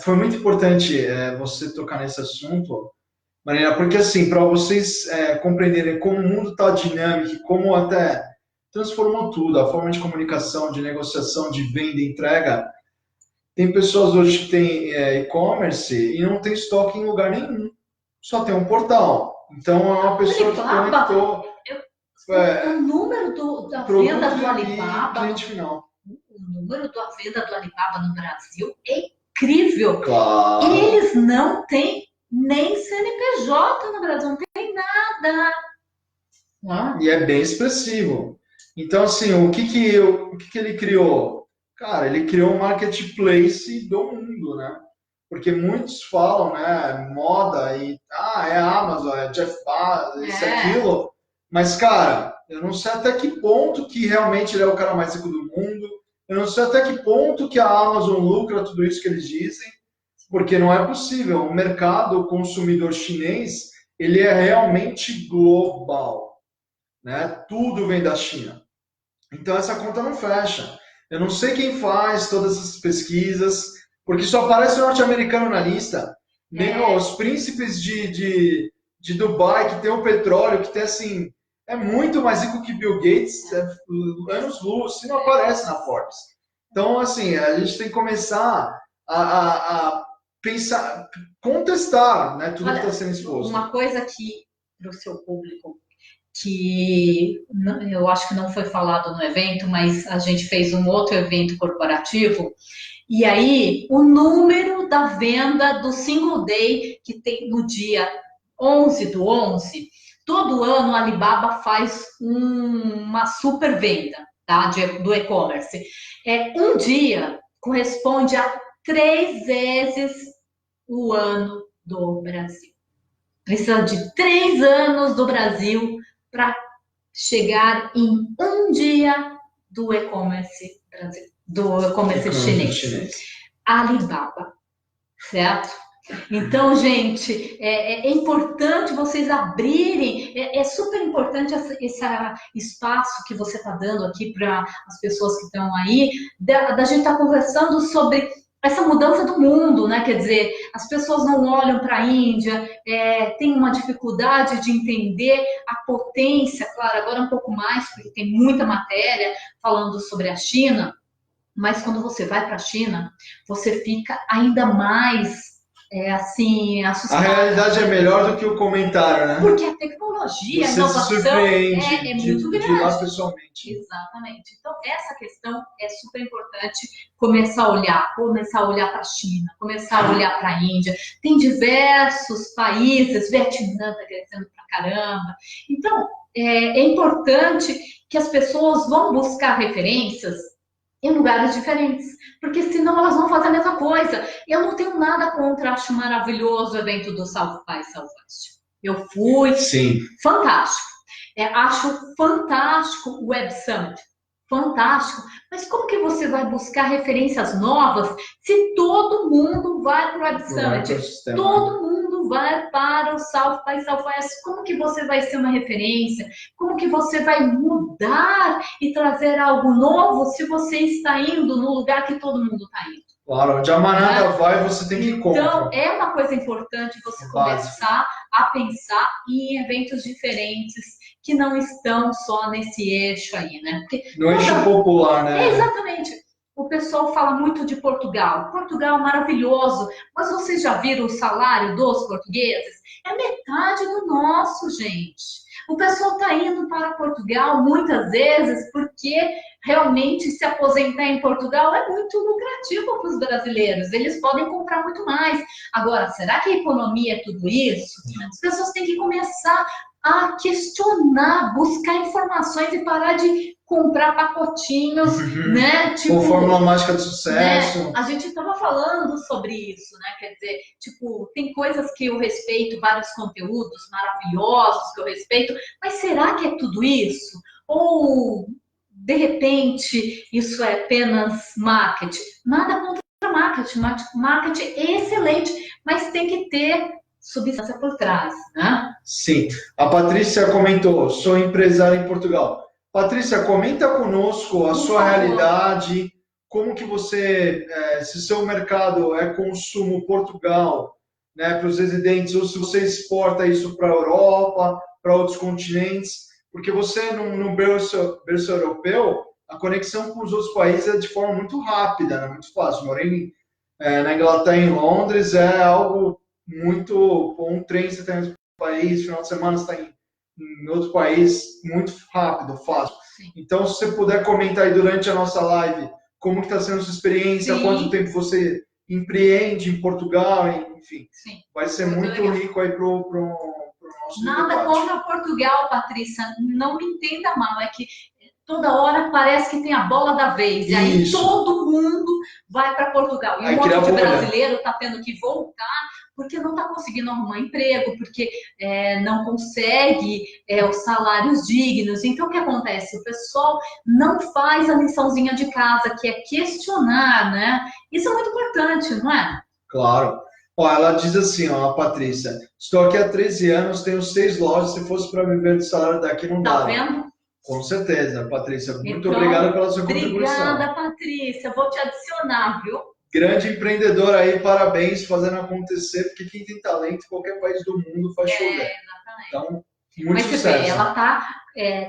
Foi muito importante você tocar nesse assunto, Marina, porque assim, para vocês compreenderem como o mundo está dinâmico, como até transformou tudo, a forma de comunicação, de negociação, de venda, entrega. Tem pessoas hoje que têm e-commerce e não tem estoque em lugar nenhum. Só tem um portal. Então, é uma pessoa que conectou... O número da venda do Alibaba... Cliente final. O número da venda do Alibaba no Brasil é incrível. Claro. Eles não têm nem CNPJ no Brasil, não tem nada. E é bem expressivo. Então, assim, o que ele criou? Cara, ele criou um marketplace do mundo, né? Porque muitos falam, né, moda e é a Amazon, é Jeff Bezos, isso, aquilo. Mas, cara, eu não sei até que ponto que realmente ele é o cara mais rico do mundo. Eu não sei até que ponto que a Amazon lucra tudo isso que eles dizem, porque não é possível. O mercado consumidor chinês, ele é realmente global, né? Tudo vem da China. Então essa conta não fecha. Eu não sei quem faz todas essas pesquisas, porque só aparece o norte-americano na lista. Nem os príncipes de Dubai, que tem o petróleo, que tem assim, é muito mais rico que Bill Gates, anos-luz, se não aparece na Forbes. Então, assim, a gente tem que começar a pensar, contestar, né, tudo que está sendo exposto. Uma coisa que, para o seu público, que eu acho que não foi falado no evento, mas a gente fez um outro evento corporativo, e aí o número da venda do Single Day, que tem no dia 11/11, todo ano a Alibaba faz uma super venda, tá, do e-commerce. Um dia corresponde a 3 vezes o ano do Brasil. Precisa de 3 anos do Brasil para chegar em um dia do e-commerce chinês. Alibaba, certo? Então, gente, é importante vocês abrirem, é super importante esse espaço que você está dando aqui para as pessoas que estão aí, da gente estar conversando sobre essa mudança do mundo, né? Quer dizer, as pessoas não olham para a Índia, tem uma dificuldade de entender a potência, claro, agora um pouco mais, porque tem muita matéria falando sobre a China, mas quando você vai para a China, você fica ainda mais assim, assustado. A realidade é melhor do que o comentário, né? Porque a tecnologia, a inovação se surpreende é muito grande. De ir lá pessoalmente. Exatamente. Então, essa questão é super importante, começar a olhar para a China, começar a olhar para a Índia. Tem diversos países, Vietnã está crescendo pra caramba. Então, é importante que as pessoas vão buscar referências em lugares diferentes, porque senão elas vão fazer a mesma coisa. Eu não tenho nada contra, acho maravilhoso o evento do South by Southwest. Eu fui, sim, fantástico. Acho fantástico o Web Summit, fantástico. Mas como que você vai buscar referências novas se todo mundo vai para o Web Summit? Todo mundo vai para o South by Southwest. Como que você vai ser uma referência? Como que você vai mudar e trazer algo novo se você está indo no lugar que todo mundo está indo? Claro, onde a manada vai, você tem que ir contra. Então, é uma coisa importante você começar a pensar em eventos diferentes que não estão só nesse eixo aí, né? Porque no eixo popular, né? Exatamente. O pessoal fala muito de Portugal. Portugal é maravilhoso, mas vocês já viram o salário dos portugueses? É metade do nosso, gente. O pessoal está indo para Portugal muitas vezes porque realmente se aposentar em Portugal é muito lucrativo para os brasileiros. Eles podem comprar muito mais. Agora, será que a economia é tudo isso? As pessoas têm que começar a questionar, buscar informações e parar de comprar pacotinhos, né? Tipo, ou fórmula mágica de sucesso. Né? A gente estava falando sobre isso, né? Quer dizer, tipo, tem coisas que eu respeito, vários conteúdos maravilhosos que eu respeito, mas será que é tudo isso? Ou, de repente, isso é apenas marketing? Nada contra marketing. Marketing é excelente, mas tem que ter substância por trás, né? Sim. A Patrícia comentou, sou empresária em Portugal. Patrícia, comenta conosco a sua realidade, como que você, se seu mercado é consumo Portugal, né, para os residentes, ou se você exporta isso para a Europa, para outros continentes, porque você no berço europeu, a conexão com os outros países é de forma muito rápida, né, muito fácil. Morei na Inglaterra, em Londres, é algo muito, com um trem você está em outro país, final de semana você está em outro país, muito rápido, fácil. Sim. Então, se você puder comentar aí durante a nossa live, como está sendo a sua experiência, Sim. quanto tempo você empreende em Portugal, enfim. Sim. Vai ser muito rico aí para o nosso Nada debate. Contra Portugal, Patrícia, não me entenda mal, é que toda hora parece que tem a bola da vez, e aí todo mundo vai para Portugal. E um monte de brasileiro está tendo que voltar, porque não está conseguindo arrumar emprego, porque não consegue os salários dignos. Então, o que acontece? O pessoal não faz a liçãozinha de casa, que é questionar, né? Isso é muito importante, não é? Claro. Ó, ela diz assim, ó, a Patrícia, estou aqui há 13 anos, tenho 6 lojas, se fosse para viver do salário daqui, não dá. Tá vendo? Com certeza, Patrícia. Muito obrigado pela sua contribuição. Obrigada, Patrícia. Vou te adicionar, viu? Grande empreendedora aí, parabéns, fazendo acontecer, porque quem tem talento, qualquer país do mundo faz chover. Exatamente. Então, muito Mas sucesso. Mas ela está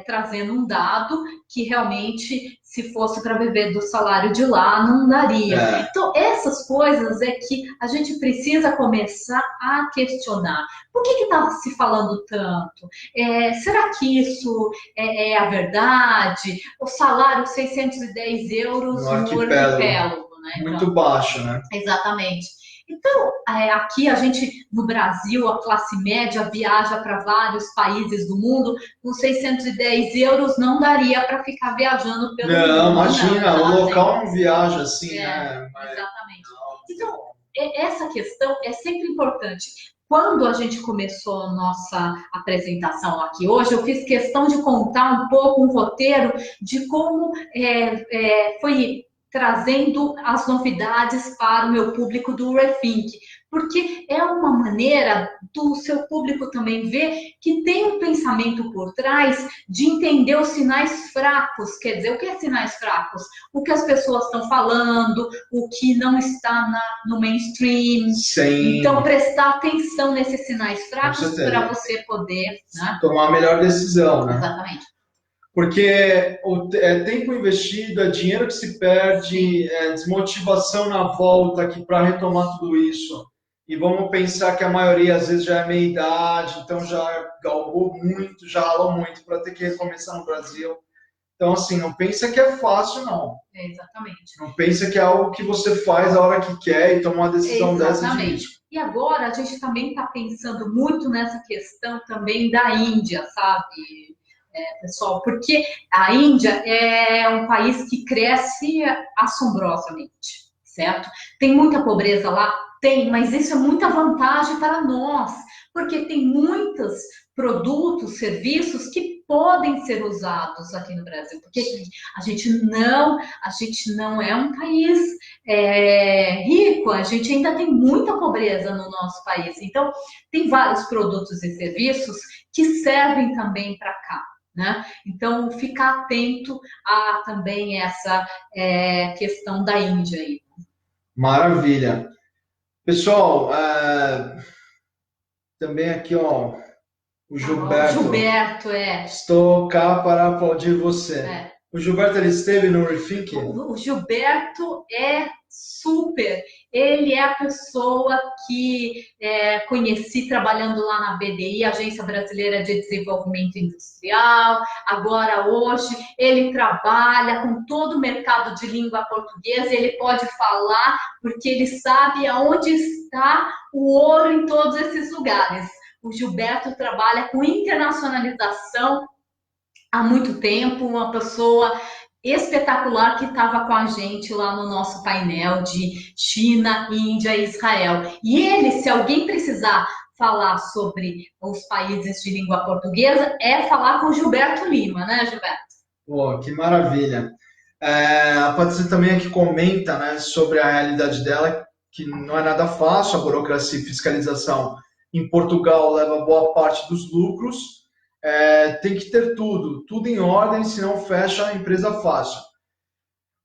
trazendo um dado que realmente, se fosse para viver do salário de lá, não daria. Então, essas coisas é que a gente precisa começar a questionar. Por que está se falando tanto? Será que isso é a verdade? O salário 610 euros no arquipélago, né? Muito baixo, né? Exatamente. Então, aqui a gente, no Brasil, a classe média viaja para vários países do mundo, com 610 euros não daria para ficar viajando pelo mundo. Não, imagina, o local não viaja assim, né? Exatamente. Então, essa questão é sempre importante. Quando a gente começou a nossa apresentação aqui hoje, eu fiz questão de contar um pouco um roteiro de como foi trazendo as novidades para o meu público do Rethink, porque é uma maneira do seu público também ver que tem um pensamento por trás de entender os sinais fracos. Quer dizer, o que é sinais fracos? O que as pessoas estão falando, o que não está no mainstream. Sim. Então, prestar atenção nesses sinais fracos para você poder, né, tomar a melhor decisão, né? Exatamente. Porque é tempo investido, é dinheiro que se perde, é desmotivação na volta aqui para retomar tudo isso. E vamos pensar que a maioria às vezes já é meia idade, então já galgou muito, já ralou muito para ter que recomeçar no Brasil. Então, assim, não pensa que é fácil, não. Exatamente. Não pensa que é algo que você faz a hora que quer e toma uma decisão dessa de risco. E agora a gente também está pensando muito nessa questão também da Índia, sabe, pessoal? Porque a Índia é um país que cresce assombrosamente, certo? Tem muita pobreza lá? Tem, mas isso é muita vantagem para nós, porque tem muitos produtos, serviços que podem ser usados aqui no Brasil, porque a gente não é um país rico, a gente ainda tem muita pobreza no nosso país. Então, tem vários produtos e serviços que servem também para cá, né? Então, ficar atento a também essa questão da Índia aí. Maravilha. Pessoal, também aqui, ó, o Gilberto. Gilberto, Estou cá para aplaudir você. O Gilberto, ele esteve no Rethink? O Gilberto é super. Ele é a pessoa que conheci trabalhando lá na BDI, Agência Brasileira de Desenvolvimento Industrial. Agora, hoje, ele trabalha com todo o mercado de língua portuguesa. Ele pode falar porque ele sabe aonde está o ouro em todos esses lugares. O Gilberto trabalha com internacionalização há muito tempo, uma pessoa espetacular que estava com a gente lá no nosso painel de China, Índia e Israel. E ele, se alguém precisar falar sobre os países de língua portuguesa, é falar com o Gilberto Lima, né, Gilberto? Pô, que maravilha. A Patrícia também aqui comenta, né, sobre a realidade dela, que não é nada fácil, a burocracia e fiscalização em Portugal leva boa parte dos lucros. Tem que ter tudo em ordem, senão fecha a empresa fácil.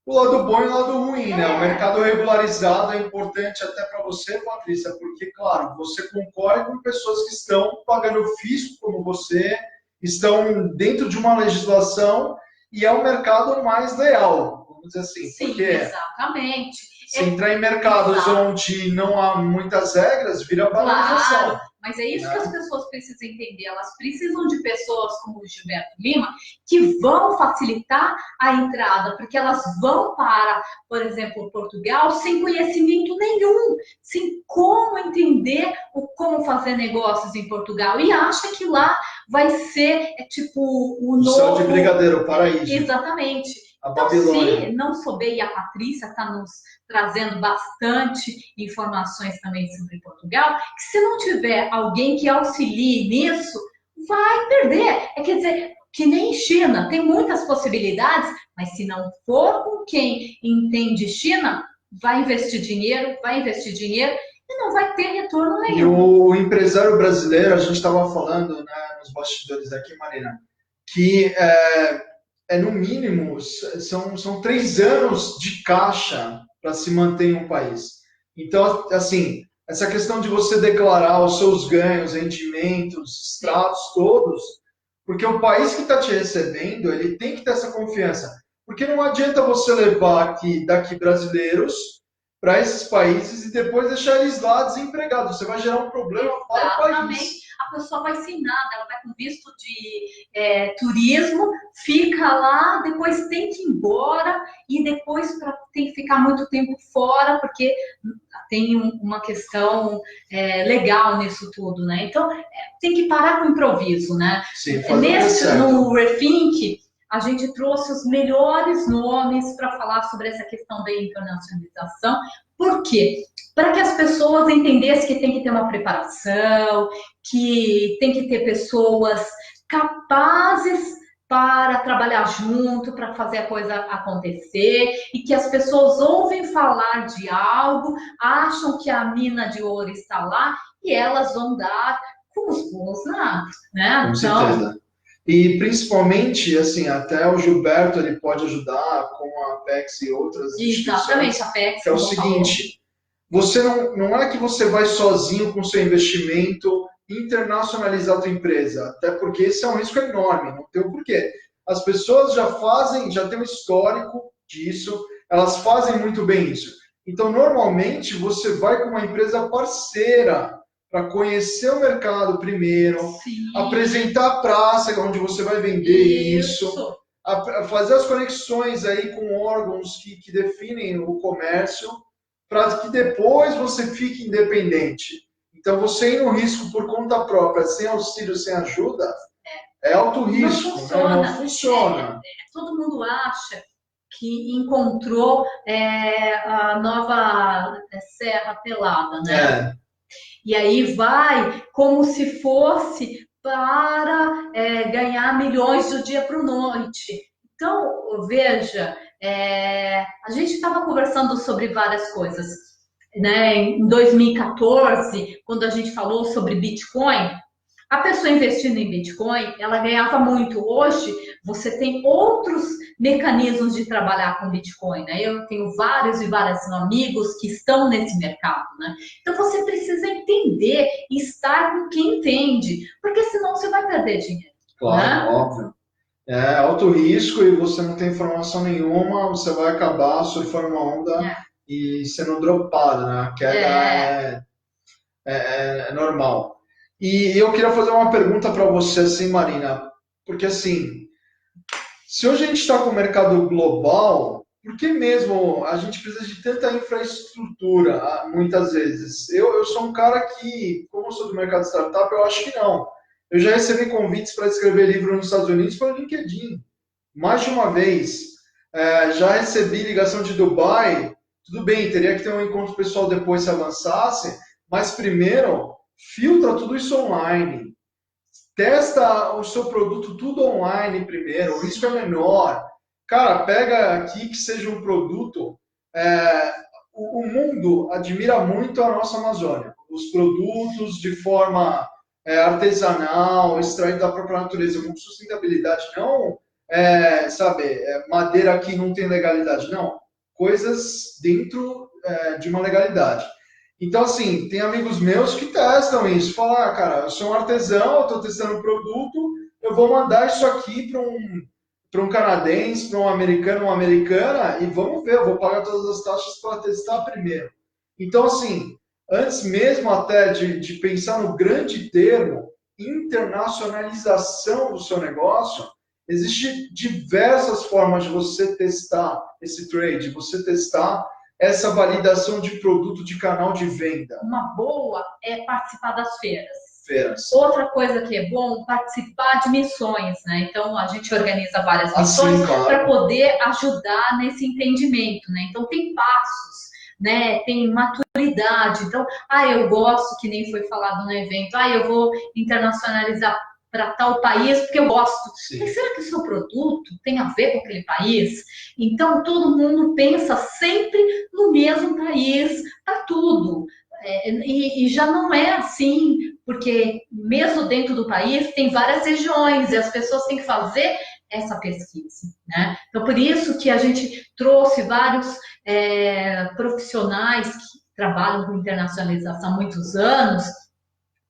O lado bom e o lado ruim, né? O mercado regularizado é importante até para você, Patrícia, porque, claro, você concorre com pessoas que estão pagando fisco como você, estão dentro de uma legislação e é um mercado mais leal, vamos dizer assim. Sim, porque exatamente. Se entrar em mercados onde não há muitas regras, vira banalização. Claro, mas é isso que as pessoas precisam entender. Elas precisam de pessoas como o Gilberto Lima que vão facilitar a entrada, porque elas vão para, por exemplo, Portugal sem conhecimento nenhum, sem como entender como fazer negócios em Portugal e acha que lá vai ser tipo o novo... céu de brigadeiro, o paraíso. Exatamente. Então, se não souber, e a Patrícia está nos trazendo bastante informações também sobre Portugal, que se não tiver alguém que auxilie nisso, vai perder. Quer dizer, que nem China, tem muitas possibilidades, mas se não for com quem entende China, vai investir dinheiro e não vai ter retorno nenhum. E o empresário brasileiro, a gente estava falando, né, nos bastidores aqui, Marina, que no mínimo, são 3 anos de caixa para se manter em um país. Então, assim, essa questão de você declarar os seus ganhos, rendimentos, extratos todos, Porque o país que está te recebendo, ele tem que ter essa confiança. Porque não adianta você levar daqui brasileiros para esses países e depois deixar eles lá desempregados. Você vai gerar um problema para o país. A pessoa vai sem nada, ela vai com visto de turismo, fica lá, depois tem que ir embora e depois tem que ficar muito tempo fora, porque tem uma questão legal nisso tudo, né? Então, tem que parar com o improviso, né? Sim, no Rethink, a gente trouxe os melhores nomes para falar sobre essa questão da internacionalização. Por quê? Para que as pessoas entendessem que tem que ter uma preparação, que tem que ter pessoas capazes para trabalhar junto, para fazer a coisa acontecer, e que as pessoas ouvem falar de algo, acham que a mina de ouro está lá, e elas vão dar com os pulos na água, né? Com certeza. E principalmente, assim, até o Gilberto ele pode ajudar com a Apex e outras Exatamente, a Apex. Que é o seguinte, você não é que você vai sozinho com seu investimento internacionalizar a tua empresa, até porque esse é um risco enorme, não tem o porquê. As pessoas já têm um histórico disso, elas fazem muito bem isso. Então, normalmente, você vai com uma empresa parceira para conhecer o mercado primeiro, Sim. apresentar a praça onde você vai vender isso, fazer as conexões aí com órgãos que definem o comércio, para que depois você fique independente. Então, você ir no risco por conta própria, sem auxílio, sem ajuda, é alto risco, não funciona. Né? Não funciona. Todo mundo acha que encontrou a nova Serra Pelada, né? E aí vai como se fosse para ganhar milhões do dia para a noite. Então, veja, a gente estava conversando sobre várias coisas. Né? Em 2014, quando a gente falou sobre Bitcoin, a pessoa investindo em Bitcoin, ela ganhava muito. Hoje, você tem outros mecanismos de trabalhar com Bitcoin, né? Eu tenho vários e vários amigos que estão nesse mercado, né? Então, você precisa entender e estar com quem entende, porque senão você vai perder dinheiro. Claro, né? óbvio. É alto risco e você não tem informação nenhuma, você vai acabar surfando uma onda e sendo dropado, né? A queda é normal. E eu queria fazer uma pergunta para você, assim, Marina, porque assim, se hoje a gente está com o mercado global, por que mesmo a gente precisa de tanta infraestrutura, muitas vezes? Eu sou um cara que, como eu sou do mercado startup, eu acho que não. Eu já recebi convites para escrever livro nos Estados Unidos pelo LinkedIn, mais de uma vez. Já recebi ligação de Dubai, tudo bem, teria que ter um encontro pessoal depois se avançasse, mas primeiro, filtra tudo isso online. Testa o seu produto tudo online primeiro, o risco é menor. Cara, pega aqui que seja um produto. O mundo admira muito a nossa Amazônia. Os produtos de forma artesanal, extraído da própria natureza, com sustentabilidade, não, madeira que não tem legalidade, não. Coisas dentro de uma legalidade. Então, assim, tem amigos meus que testam isso. Falam, cara, eu sou um artesão, eu estou testando um produto, eu vou mandar isso aqui para um canadense, para um americano, uma americana, e vamos ver, eu vou pagar todas as taxas para testar primeiro. Então, assim, antes mesmo até de pensar no grande termo, internacionalização do seu negócio, existem diversas formas de você testar esse trade, você testar essa validação de produto de canal de venda. Uma boa é participar das feiras. Outra coisa que é bom, participar de missões, né? Então, a gente organiza várias missões para poder ajudar nesse entendimento, né? Então, tem passos, né? Tem maturidade. Então, eu gosto, que nem foi falado no evento, eu vou internacionalizar para tal país porque eu gosto. Mas será que o seu produto tem a ver com aquele país? Então, todo mundo pensa sempre no mesmo país para tudo. E já não é assim, porque mesmo dentro do país tem várias regiões e as pessoas têm que fazer essa pesquisa, né? Então, por isso que a gente trouxe vários profissionais que trabalham com internacionalização há muitos anos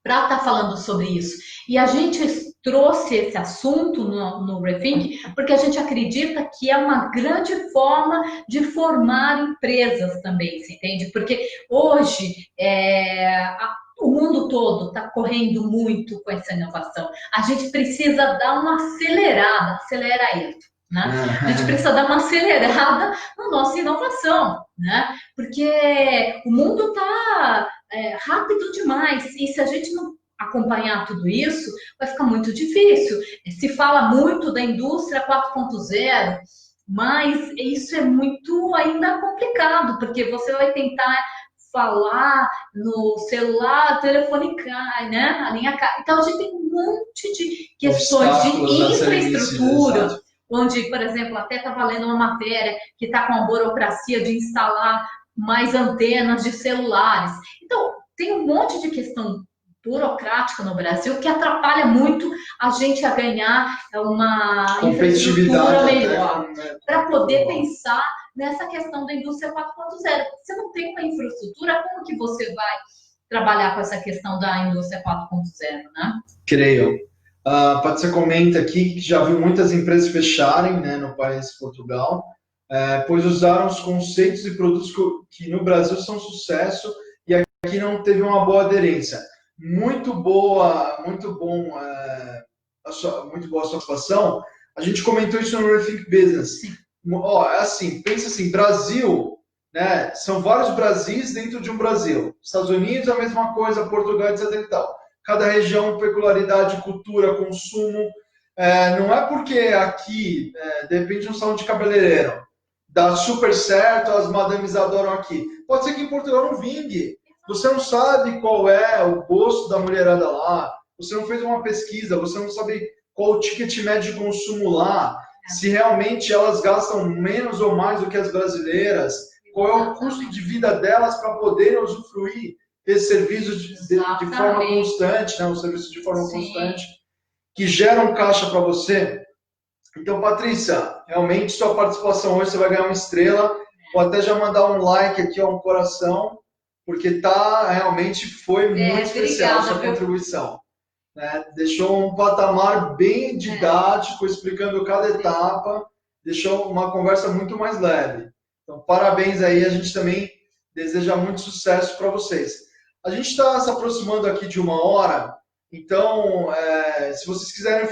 para estar falando sobre isso. E a gente trouxe esse assunto no Rethink, porque a gente acredita que é uma grande forma de formar empresas também, você entende? Porque hoje o mundo todo está correndo muito com essa inovação. A gente precisa dar uma acelerada, acelera aí. Né? A gente precisa dar uma acelerada na nossa inovação, né? Porque o mundo está rápido demais e se a gente não acompanhar tudo isso, vai ficar muito difícil. Se fala muito da indústria 4.0, mas isso é muito ainda complicado, porque você vai tentar falar no celular, o telefone cai, né? A linha cai. Então, a gente tem um monte de questões de infraestrutura, onde, por exemplo, até estava lendo uma matéria que está com a burocracia de instalar mais antenas de celulares. Então, tem um monte de questão burocrática no Brasil que atrapalha muito a gente a ganhar uma infraestrutura melhor para poder pensar nessa questão da indústria 4.0. Você não tem uma infraestrutura, como que você vai trabalhar com essa questão da indústria 4.0, né? Creio. Patrícia comenta aqui que já viu muitas empresas fecharem, né, no país Portugal, pois usaram os conceitos e produtos que no Brasil são sucesso e aqui não teve uma boa aderência. Muito boa, muito boa a sua situação. A gente comentou isso no Rethink Business. Assim, pensa assim, Brasil, né, são vários Brasis dentro de um Brasil. Estados Unidos, a mesma coisa, Portugal, etc e tal. Cada região, peculiaridade, cultura, consumo. Não é porque aqui, de repente, um salão de cabeleireiro dá super certo, as madames adoram aqui. Pode ser que em Portugal não vingue. Você não sabe qual é o gosto da mulherada lá, você não fez uma pesquisa, você não sabe qual o ticket médio de consumo lá, se realmente elas gastam menos ou mais do que as brasileiras, qual é o custo de vida delas para poderem usufruir desse serviço de forma constante, né? Um serviço de forma constante, que gera um caixa para você. Então, Patrícia, realmente sua participação hoje, você vai ganhar uma estrela, vou até já mandar um like aqui, um coração, porque realmente foi muito especial a sua contribuição. Né? Deixou um patamar bem didático, explicando cada etapa, deixou uma conversa muito mais leve. Então, parabéns aí, a gente também deseja muito sucesso para vocês. A gente está se aproximando aqui de 1 hora, então, se vocês quiserem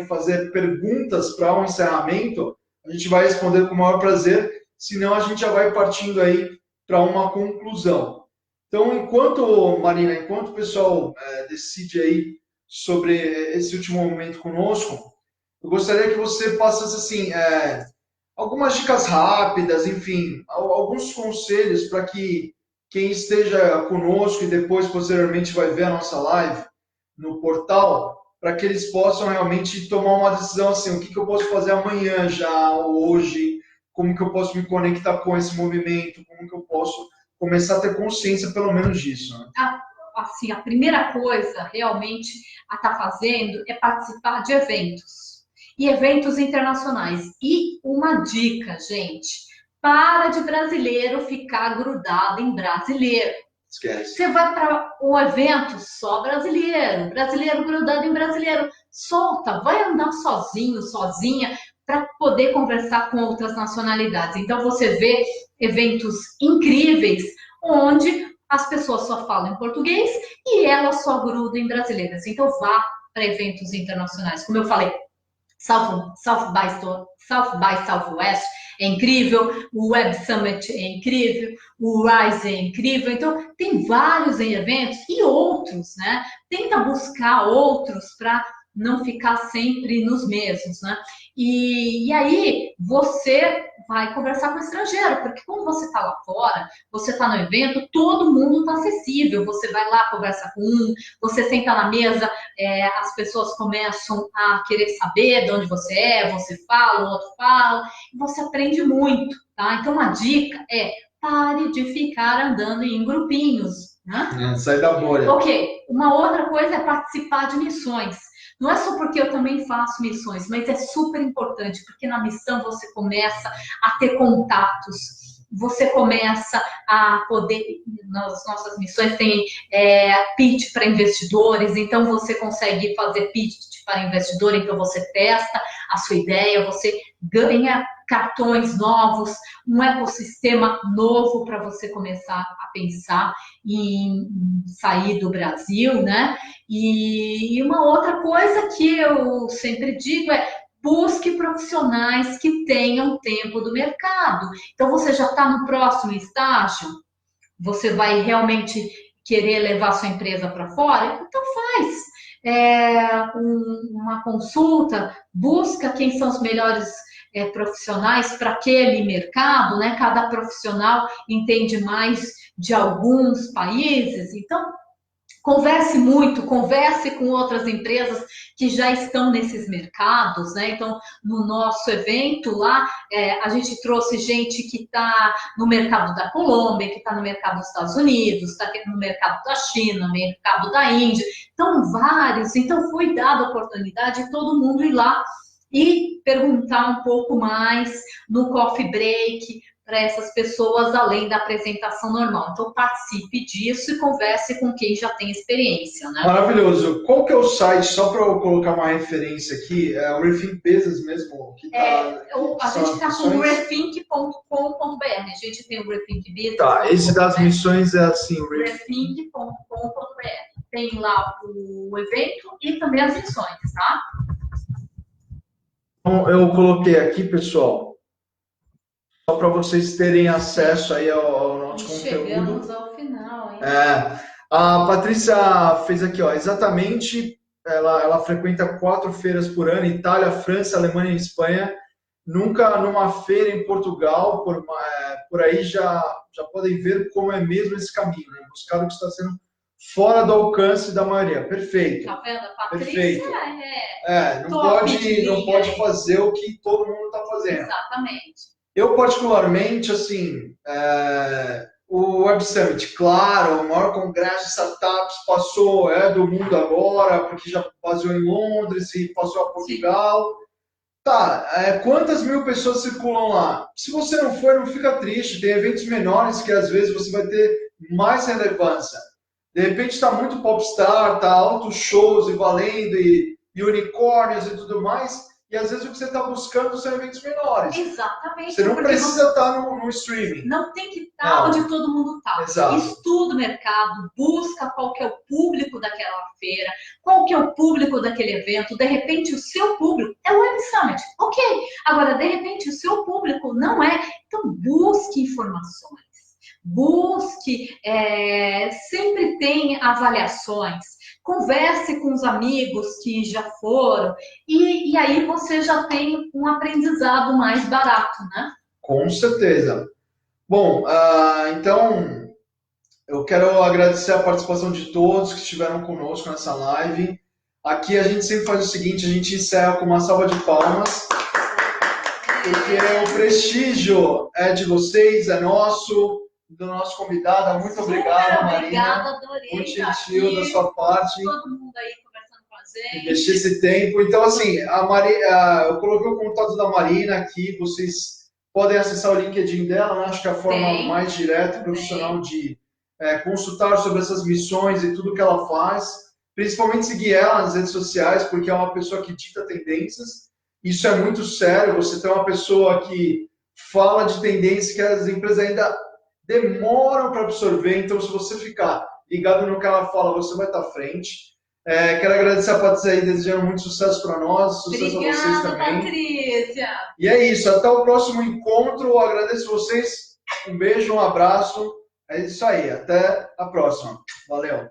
fazer perguntas para um encerramento, a gente vai responder com o maior prazer, senão a gente já vai partindo aí para uma conclusão. Então, Marina, enquanto o pessoal decide aí sobre esse último momento conosco, eu gostaria que você passasse assim, algumas dicas rápidas, enfim, alguns conselhos para que quem esteja conosco e depois, posteriormente, vai ver a nossa live no portal, para que eles possam realmente tomar uma decisão assim, o que eu posso fazer amanhã já, hoje, como que eu posso me conectar com esse movimento, como que eu posso começar a ter consciência, pelo menos, disso. Né? Assim, a primeira coisa, realmente, a estar fazendo é participar de eventos. E eventos internacionais. E uma dica, gente, para de brasileiro ficar grudado em brasileiro. Esquece. Você vai para um evento só brasileiro, brasileiro grudado em brasileiro. Solta, vai andar sozinho, sozinha, para poder conversar com outras nacionalidades. Então, você vê eventos incríveis, onde as pessoas só falam em português e elas só grudam em brasileiras. Então, vá para eventos internacionais. Como eu falei, South by Southwest é incrível, o Web Summit é incrível, o Rise é incrível. Então, tem vários eventos e outros, né? Tenta buscar outros para não ficar sempre nos mesmos, né? E aí, você vai conversar com o estrangeiro, porque quando você está lá fora, você está no evento, todo mundo está acessível, você vai lá conversar com um, você senta na mesa, as pessoas começam a querer saber de onde você fala, o outro fala, e você aprende muito, tá? Então, uma dica é, pare de ficar andando em grupinhos, né? Sai da bolha. Ok, uma outra coisa é participar de missões. Não é só porque eu também faço missões, mas é super importante, porque na missão você começa a ter contatos. você começa a poder, nas nossas missões tem pitch para investidores, então você consegue fazer pitch para investidor, então você testa a sua ideia, você ganha cartões novos, um ecossistema novo para você começar a pensar em sair do Brasil, né? E uma outra coisa que eu sempre digo é: busque profissionais que tenham tempo do mercado. Então, você já está no próximo estágio? Você vai realmente querer levar sua empresa para fora? Então, faz uma consulta, busca quem são os melhores profissionais para aquele mercado, né? Cada profissional entende mais de alguns países, então converse muito, converse com outras empresas que já estão nesses mercados, né? Então, no nosso evento lá, a gente trouxe gente que está no mercado da Colômbia, que está no mercado dos Estados Unidos, está no mercado da China, no mercado da Índia, então vários. Então, foi dada a oportunidade de todo mundo ir lá e perguntar um pouco mais no coffee break para essas pessoas, além da apresentação normal. Então, participe disso e converse com quem já tem experiência, né? Maravilhoso. Qual que é o site, só para eu colocar uma referência aqui, é o Rethink Business mesmo? Que a gente está com o rethink.com.br, a gente tem o Rethink Business. Tá, esse das missões é assim, rethink.com.br. Tem lá o evento e também as missões, tá? Então, eu coloquei aqui, pessoal, só para vocês terem acesso aí ao nosso conteúdo. Chegamos ao final, hein? A Patrícia fez aqui, ó, exatamente, ela frequenta 4 feiras por ano, Itália, França, Alemanha e Espanha, nunca numa feira em Portugal, por aí já podem ver como é mesmo esse caminho, né? Buscar o que está sendo fora do alcance da maioria. Perfeito. Tá vendo? A Patrícia perfeito. Não pode fazer o que todo mundo está fazendo. Exatamente. Eu, particularmente, assim, o Web Summit, claro, o maior congresso de startups passou do mundo agora, porque já baseou em Londres e passou a Portugal. Sim. Tá, quantas mil pessoas circulam lá? Se você não for, não fica triste. Tem eventos menores que às vezes você vai ter mais relevância. De repente está muito popstar, tá altos shows e valendo, e unicórnios e tudo mais, e às vezes o que você está buscando são eventos menores. Exatamente. Você não precisa estar no streaming. Não tem que estar onde todo mundo está. Exato. Estuda o mercado, busca qual que é o público daquela feira, qual que é o público daquele evento. De repente o seu público é o Web Summit. Ok. Agora, de repente o seu público não é. Então busque informações. Busque, sempre tem avaliações, converse com os amigos que já foram e aí você já tem um aprendizado mais barato, né? Com certeza. Bom, então eu quero agradecer a participação de todos que estiveram conosco nessa live. Aqui a gente sempre faz o seguinte, a gente encerra com uma salva de palmas, porque o prestígio é de vocês, é nosso, do nosso convidado. Muito obrigado, Marina. Obrigada, adorei. Muito gentil da sua parte. Todo mundo aí conversando com a gente. Investir esse tempo. Então, assim, eu coloquei o contato da Marina aqui. Vocês podem acessar o LinkedIn dela, né? Acho que é a forma mais direta e profissional de consultar sobre essas missões e tudo que ela faz. Principalmente seguir ela nas redes sociais, porque é uma pessoa que dita tendências. Isso é muito sério. Você tem uma pessoa que fala de tendências que as empresas ainda demoram para absorver, então se você ficar ligado no que ela fala, você vai estar à frente. Quero agradecer a Patrícia aí, desejando muito sucesso para nós, sucesso a vocês também. Patrícia! E é isso, até o próximo encontro, eu agradeço vocês, um beijo, um abraço, é isso aí, até a próxima, valeu!